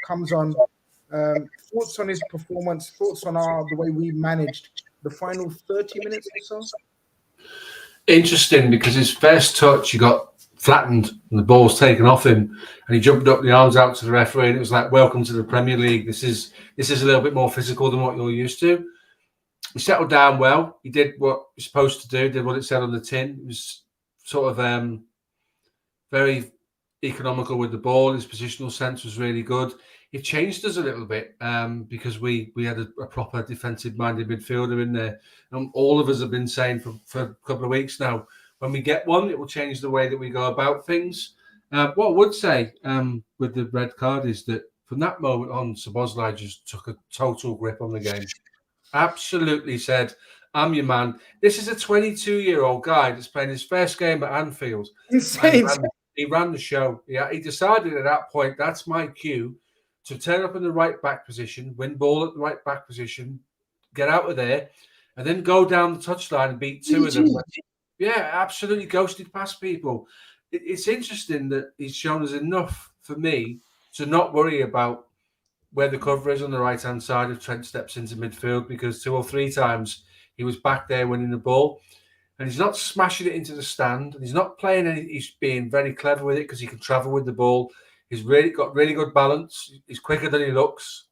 comes on. Thoughts on his performance, thoughts on the way we managed the final 30 minutes or so? Interesting, because his first touch, he got flattened and the ball was taken off him, and he jumped up the arms out to the referee, and it was like, welcome to the Premier League. This is a little bit more physical than what you're used to. He settled down well. He did what he's supposed to do, did what it said on the tin. He was sort of very economical with the ball. His positional sense was really good. It changed us a little bit because we had a proper defensive-minded midfielder in there. And all of us have been saying for a couple of weeks now, when we get one, it will change the way that we go about things. What I would say with the red card is that from that moment on, Szoboszlai just took a total grip on the game. Absolutely said, I'm your man. This is a 22-year-old guy that's playing his first game at Anfield. Insane. He ran the show. Yeah, he decided at that point, that's my cue to turn up in the right back position, win ball at the right back position, get out of there, and then go down the touchline and beat two of them. Yeah, absolutely ghosted past people. It's interesting that he's shown us enough for me to not worry about where the cover is on the right-hand side if Trent steps into midfield, because 2 or 3 times he was back there winning the ball. And he's not smashing it into the stand. And he's not playing any. He's being very clever with it because he can travel with the ball. He's really got really good balance. He's quicker than he looks.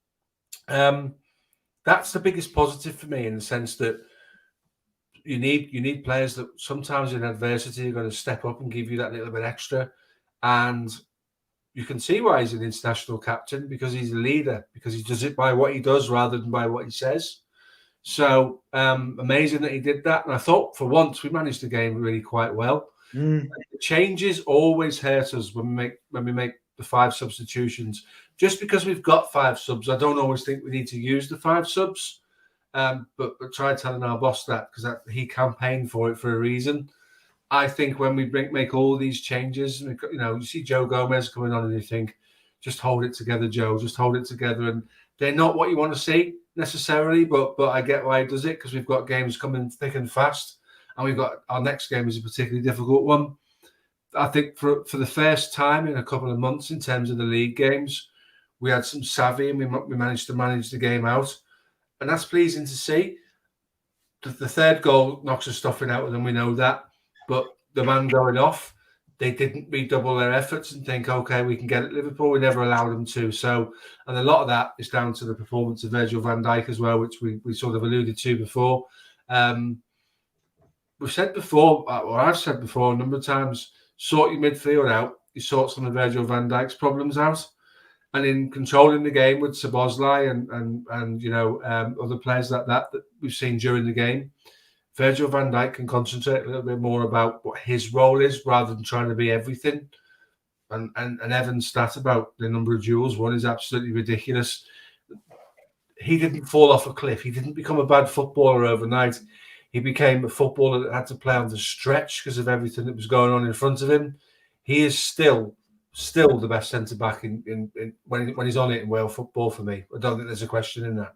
That's the biggest positive for me, in the sense that you need players that sometimes in adversity are going to step up and give you that little bit extra. And you can see why he's an international captain, because he's a leader, because he does it by what he does rather than by what he says. So amazing that he did that. And I thought for once we managed the game really quite well. The changes always hurt us when we make the 5 substitutions. Just because we've got 5 subs, I don't always think we need to use the 5 subs. But try telling our boss that, because he campaigned for it for a reason. I think when we make all these changes, you see Joe Gomez coming on and you think, just hold it together, Joe, just hold it together. And they're not what you want to see necessarily, but I get why he does it, because we've got games coming thick and fast, and we've got our next game is a particularly difficult one. I think for the first time in a couple of months in terms of the league games, we had some savvy and we managed to manage the game out, and that's pleasing to see. The third goal knocks the stuffing out of them, we know that, but the man going off, they didn't redouble their efforts and think, okay, we can get at Liverpool. We never allowed them to. So, and a lot of that is down to the performance of Virgil van Dijk as well, which we sort of alluded to before. We've said before, or I've said before a number of times, sort your midfield out. You sort some of Virgil van Dijk's problems out. And in controlling the game with Szoboszlai and other players like that we've seen during the game, Virgil van Dijk can concentrate a little bit more about what his role is rather than trying to be everything. And Evan's stat about the number of duels won is absolutely ridiculous. He didn't fall off a cliff. He didn't become a bad footballer overnight. He became a footballer that had to play on the stretch because of everything that was going on in front of him. He is still the best centre back in when he's on it in Wales football for me. I don't think there's a question in that.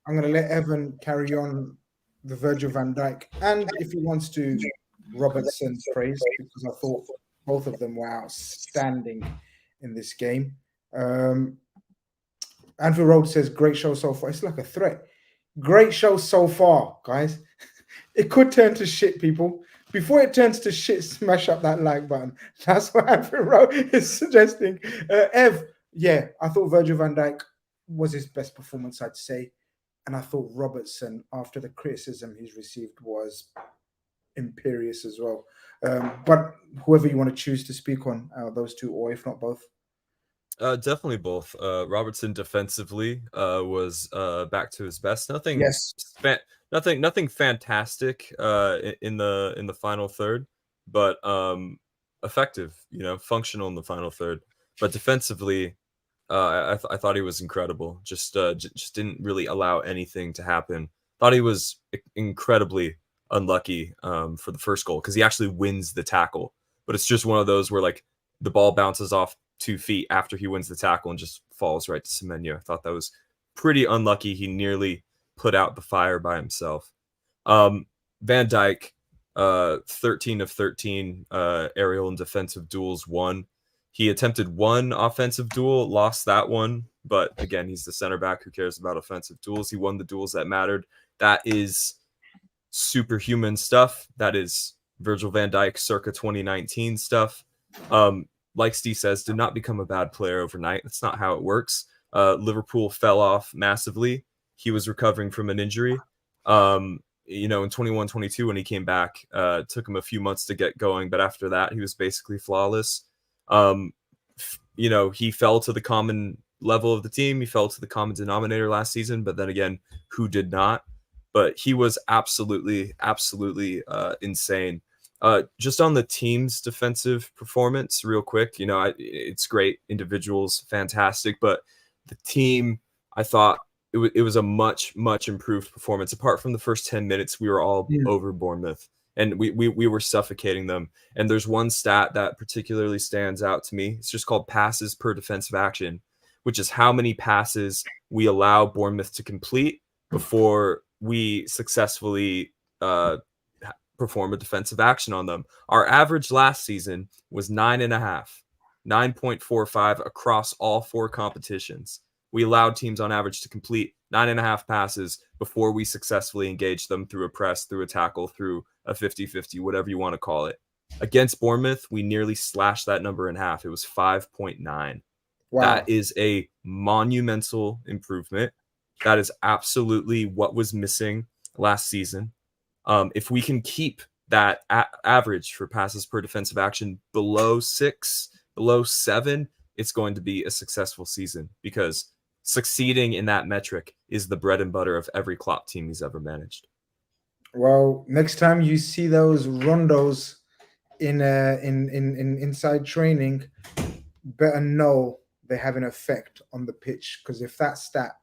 I'm going to let Evan carry on the Virgil van Dijk, and if he wants to, Robertson's praise, because I thought both of them were outstanding in this game. Andrew Rhodes says, great show so far. It's like a threat. Great show so far, guys. It could turn to shit, people. Before it turns to shit, smash up that like button. That's what Andrew Rhodes is suggesting. Ev, yeah, I thought Virgil van Dijk was his best performance, I'd say. And I thought Robertson, after the criticism he's received, was imperious as well. But whoever you want to choose to speak on, those two, or if not both. Definitely both. Robertson defensively was back to his best. Yes. Nothing fantastic in the final third, but effective. Functional in the final third. But defensively, I thought he was incredible. Just didn't really allow anything to happen. Thought he was incredibly unlucky for the first goal because he actually wins the tackle, but it's just one of those where like the ball bounces off 2 feet after he wins the tackle and just falls right to Semenyo. I thought that was pretty unlucky. He nearly put out the fire by himself. Van Dijk, 13 of 13 aerial and defensive duels won. He attempted one offensive duel, lost that one, but again, he's the center back. Who cares about offensive duels? He won the duels that mattered. That is superhuman stuff. That is Virgil van Dijk circa 2019 stuff. Like Steve says, did not become a bad player overnight. That's not how it works. Liverpool fell off massively. He was recovering from an injury. In 21-22 when he came back, took him a few months to get going, but after that, he was basically flawless. He fell to the common level of the team. He fell to the common denominator last season, but then again, who did not? But he was absolutely insane. Just on the team's defensive performance, real quick, it's great. Individuals, fantastic. But the team, I thought it was a much improved performance. Apart from the first 10 minutes, we were all over Bournemouth. And we were suffocating them. And there's one stat that particularly stands out to me. It's just called passes per defensive action, which is how many passes we allow Bournemouth to complete before we successfully perform a defensive action on them. Our average last season was 9.45 across all 4 competitions. We allowed teams on average to complete 9.5 passes before we successfully engaged them through a press, through a tackle, through a 50-50, whatever you want to call it. Against Bournemouth, we nearly slashed that number in half. It was 5.9. Wow. That is a monumental improvement. That is absolutely what was missing last season. If we can keep that average for passes per defensive action below 6, below 7, it's going to be a successful season, because succeeding in that metric is the bread and butter of every Klopp team he's ever managed. Well, next time you see those rondos in inside training, better know they have an effect on the pitch, because if that stat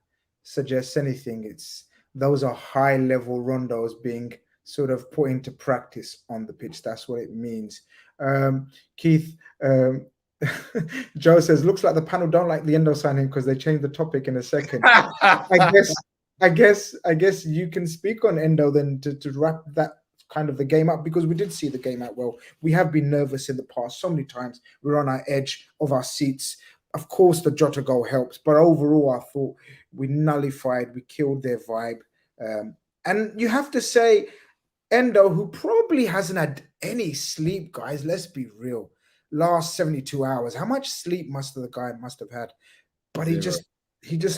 suggests anything, those are high level rondos being sort of put into practice on the pitch. That's what it means. Keith, Joe says, looks like the panel don't like the Endo signing because they changed the topic in a second. I guess you can speak on Endo then to wrap that kind of the game up, because we did see the game out well. We have been nervous in the past so many times. We're on our edge of our seats. Of course, the Jota goal helps, but overall, I thought we nullified, we killed their vibe. And you have to say, Endo, who probably hasn't had any sleep, guys, let's be real. Last 72 hours, how much sleep must the guy have had? But he just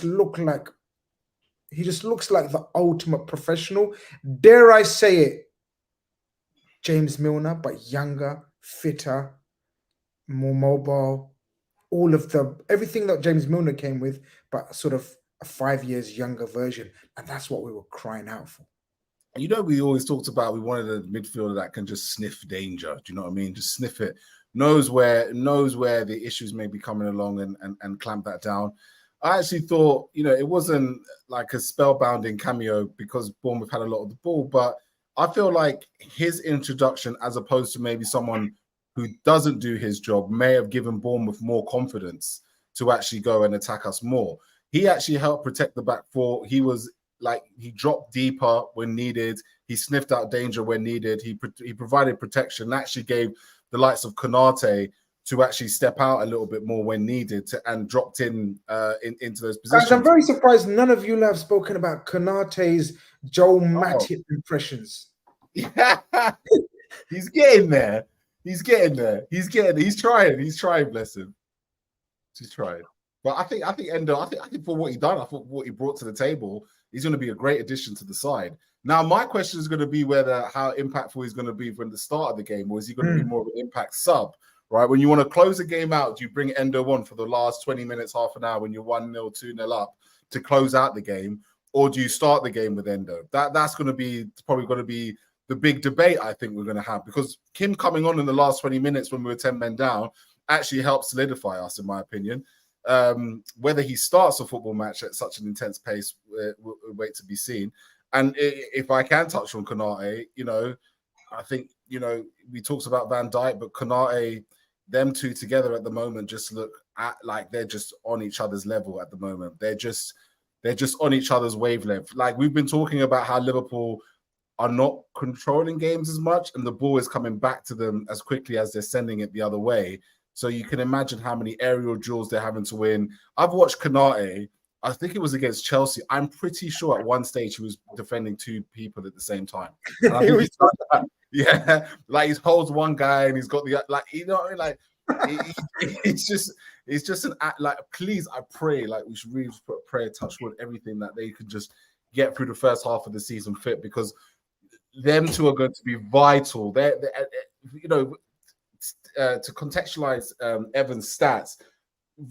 looks like the ultimate professional. Dare I say it, James Milner, but younger, fitter, more mobile. Everything that James Milner came with, but sort of a 5 years younger version, and that's what we were crying out for. We always talked about we wanted a midfielder that can just sniff danger. Do you know what I mean? Just sniff it. Knows where the issues may be coming along and clamp that down. I actually thought, it wasn't like a spellbinding cameo because Bournemouth had a lot of the ball, but I feel like his introduction, as opposed to maybe someone who doesn't do his job, may have given Bournemouth more confidence to actually go and attack us more. He actually helped protect the back four. He dropped deeper when needed. He sniffed out danger when needed. He provided protection. Actually gave the likes of Khanage to actually step out a little bit more when needed and dropped into those positions. Guys, I'm very surprised none of you have spoken about Kanate's Joel Matip impressions. Yeah, he's getting there. He's trying. Bless him. He's trying. But I think Endo, I think for what he done, I thought what he brought to the table, he's going to be a great addition to the side. Now, my question is going to be how impactful he's going to be from the start of the game, or is he going to be more of an impact sub right? When you want to close a game out, do you bring Endo on for the last 20 minutes, half an hour when you're 1-0, 2-0 up to close out the game? Or do you start the game with Endo? That's going to be probably going to be the big debate I think we're going to have, because Kim coming on in the last 20 minutes when we were 10 men down actually helped solidify us, in my opinion. Whether he starts a football match at such an intense pace, we'll wait to be seen. And if I can touch on Khanage, I think, we talked about Van Dijk, but Khanage, them two together at the moment just look like they're just on each other's level at the moment. They're just on each other's wavelength. Like, we've been talking about how Liverpool are not controlling games as much, and the ball is coming back to them as quickly as they're sending it the other way. So you can imagine how many aerial duels they're having to win. I've watched Khanage. I think it was against Chelsea. I'm pretty sure at one stage he was defending two people at the same time. And I think yeah, like he holds one guy and he's got the what I mean? Like it's just an act. Like, please, I pray, like, we should really just put a prayer, touch wood, everything, that they could just get through the first half of the season fit, because them two are going to be vital. They're to contextualize Evan's stats.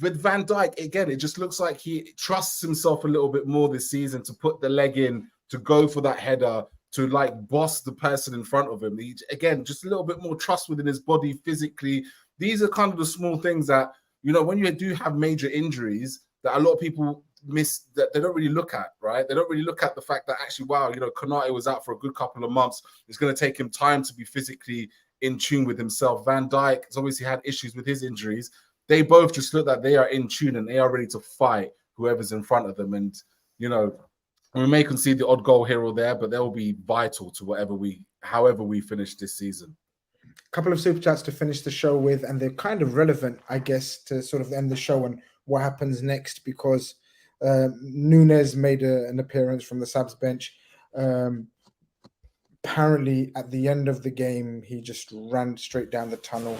With Van Dijk, again, it just looks like he trusts himself a little bit more this season to put the leg in, to go for that header, to like boss the person in front of him. Again, just a little bit more trust within his body physically. These are kind of the small things that, when you do have major injuries, that a lot of people miss, that they don't really look at, right? They don't really look at the fact that actually, wow, Khanage was out for a good couple of months. It's going to take him time to be physically in tune with himself. Van Dijk has obviously had issues with his injuries. They both just look like they are in tune and they are ready to fight whoever's in front of them. And, we may concede the odd goal here or there, but they'll be vital to however we finish this season. A couple of super chats to finish the show with, and they're kind of relevant, I guess, to sort of end the show and what happens next, because Nunes made an appearance from the subs bench. Apparently, at the end of the game, he just ran straight down the tunnel.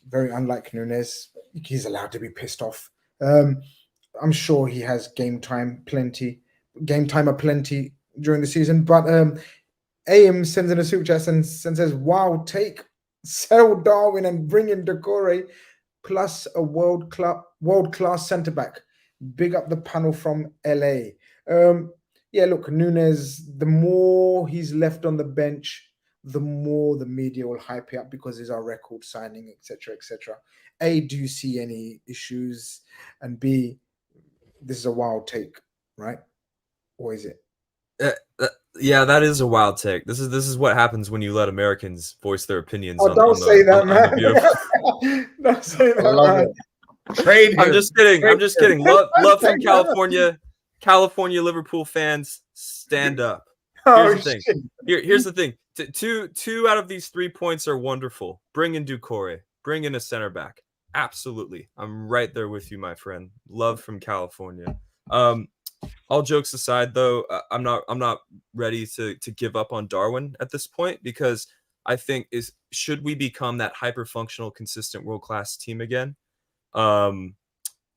Very unlike Nunes. He's allowed to be pissed off. I'm sure he has game time aplenty during the season. But AM sends in a super chat and says, "Wow, take sell Darwin and bring in Doucouré plus a world class centre back. Big up the panel from LA." Yeah, look, Nunes, the more he's left on the bench, the more the media will hype it up because he's our record signing, etc., etc. A, do you see any issues? And B, this is a wild take, right? Or is it? Yeah, that is a wild take. This is what happens when you let Americans voice their opinions. Don't say that, man. Don't say that, man. I'm just kidding. Love from California. California Liverpool fans, stand up. Here's the thing. Here's the thing. Two out of these 3 points are wonderful. Bring in Doucouré. Bring in a center back. Absolutely. I'm right there with you, my friend. Love from California. All jokes aside, though, I'm not ready to give up on Darwin at this point, because I think should we become that hyper-functional, consistent, world-class team again,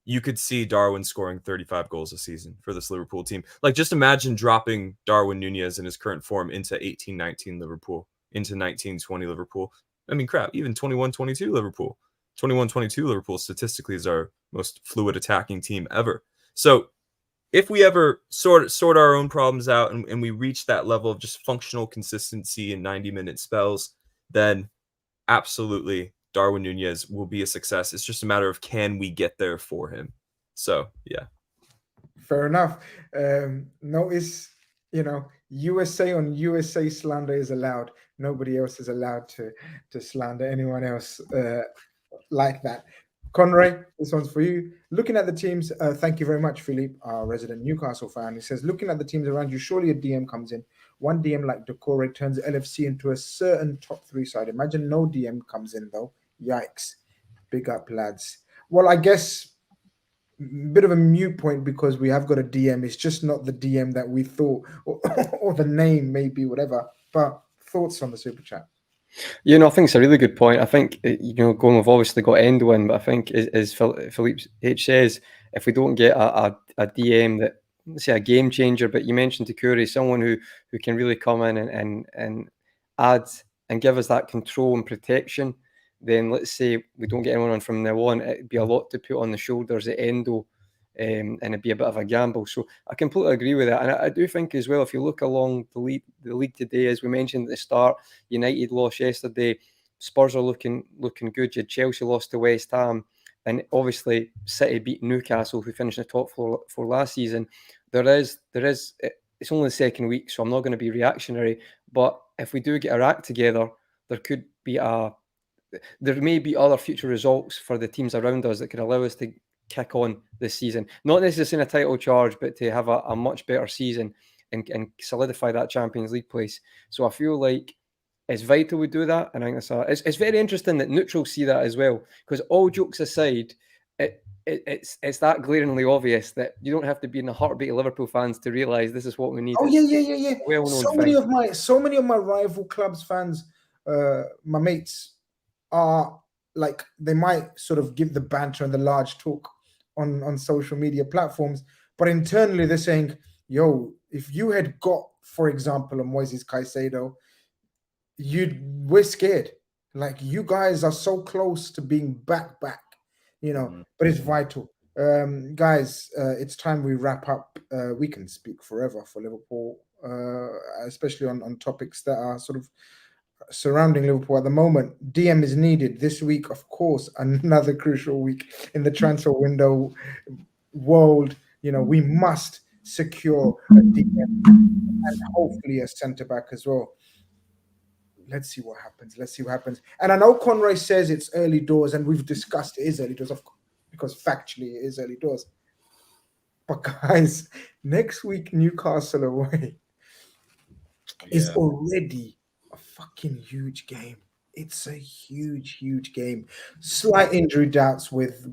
you could see Darwin scoring 35 goals a season for this Liverpool team. Like, just imagine dropping Darwin Nunez in his current form into 18-19 Liverpool, into 19-20 Liverpool. I mean, crap, even 21-22 Liverpool. 21-22 Liverpool statistically is our most fluid attacking team ever. So if we ever sort our own problems out and we reach that level of just functional consistency in 90-minute spells, then absolutely Darwin Nunez will be a success. It's just a matter of, can we get there for him? So, yeah. Fair enough. Notice, USA on USA slander is allowed. Nobody else is allowed to slander anyone else like that. Conray, this one's for you. Looking at the teams, thank you very much, Philippe, our resident Newcastle fan. He says, looking at the teams around you, surely a DM comes in. One DM like Doucouré turns LFC into a certain top 3 side. Imagine no DM comes in, though. Yikes. Big up, lads. Well, I guess a bit of a mute point, because we have got a DM. It's just not the DM that we thought, or the name, maybe, whatever. But thoughts on the super chat? I think it's a really good point. I think, going, we've obviously got Endo in, but I think, as Philippe H says, if we don't get a DM that, let's say, a game changer, but you mentioned Doucouré, someone who can really come in and add and give us that control and protection, then let's say we don't get anyone on from now on, it'd be a lot to put on the shoulders at Endo, and it'd be a bit of a gamble. So I completely agree with that. And I do think as well, if you look along the league today, as we mentioned at the start, United lost yesterday, Spurs are looking good. You had Chelsea lost to West Ham, and obviously City beat Newcastle, who finished in the top four last season. There is. It's only the second week, so I'm not going to be reactionary. But if we do get our act together, there may be other future results for the teams around us that could allow us to kick on this season. Not necessarily in a title charge, but to have a much better season and solidify that Champions League place. So I feel like it's vital we do that. And I think it's very interesting that neutrals see that as well, because all jokes aside, it's that glaringly obvious that you don't have to be in the heartbeat of Liverpool fans to realise this is what we need. Oh yeah. Well-known So many of my rival clubs fans, my mates, are like, they might sort of give the banter and the large talk on social media platforms, but internally they're saying, yo, if you had got, for example, a Moises Caicedo, we're scared. Like, you guys are so close to being back, you know, but it's vital. Guys, it's time we wrap up. We can speak forever for Liverpool, especially on topics that are sort of surrounding Liverpool at the moment. DM is needed this week, of course. Another crucial week in the transfer window world. You know, we must secure a DM and hopefully a centre back as well. Let's see what happens. And I know Conroy says it's early doors, and we've discussed it is early doors, of course, because factually it is early doors. But guys, next week Newcastle away is already a fucking huge game. It's a huge game. Slight injury doubts with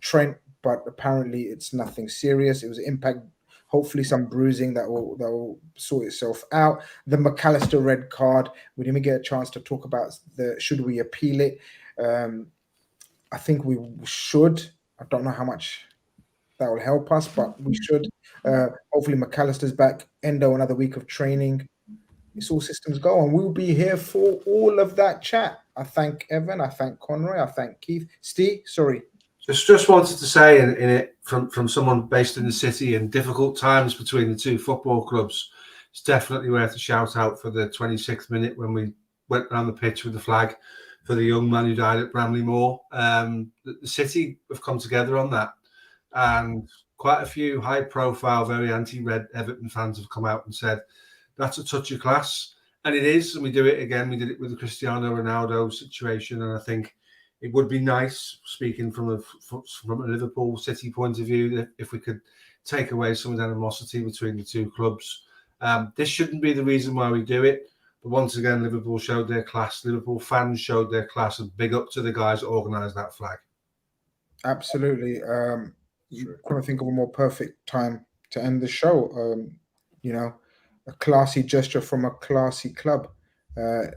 Trent, but apparently it's nothing serious. It was impact. Hopefully some bruising that will sort itself out. The McAllister red card, we didn't get a chance to talk about should we appeal it. I think we should. I don't know how much that will help us, but we should. Hopefully McAllister's back. Endo, another week of training. It's all systems go, and we'll be here for all of that chat. I thank Evan, I thank Conroy, I thank Keith. Steve, sorry. Just wanted to say in it from someone based in the city, in difficult times between the two football clubs, it's definitely worth a shout out for the 26th minute when we went around the pitch with the flag for the young man who died at Bramley Moor. The city have come together on that, and quite a few high-profile, very anti-red Everton fans have come out and said that's a touch of class, and it is. And we do it again. We did it with the Cristiano Ronaldo situation, and I think it would be nice, speaking from a Liverpool City point of view, that if we could take away some of the animosity between the two clubs. This shouldn't be the reason why we do it. But once again, Liverpool showed their class. Liverpool fans showed their class, and big up to the guys that organised that flag. Absolutely. You couldn't think of a more perfect time to end the show. You know, a classy gesture from a classy club.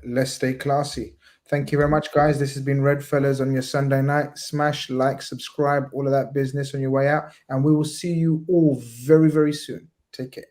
Let's stay classy. Thank you very much, guys. This has been Red Fellas on your Sunday night. Smash, like, subscribe, all of that business on your way out. And we will see you all very, very soon. Take care.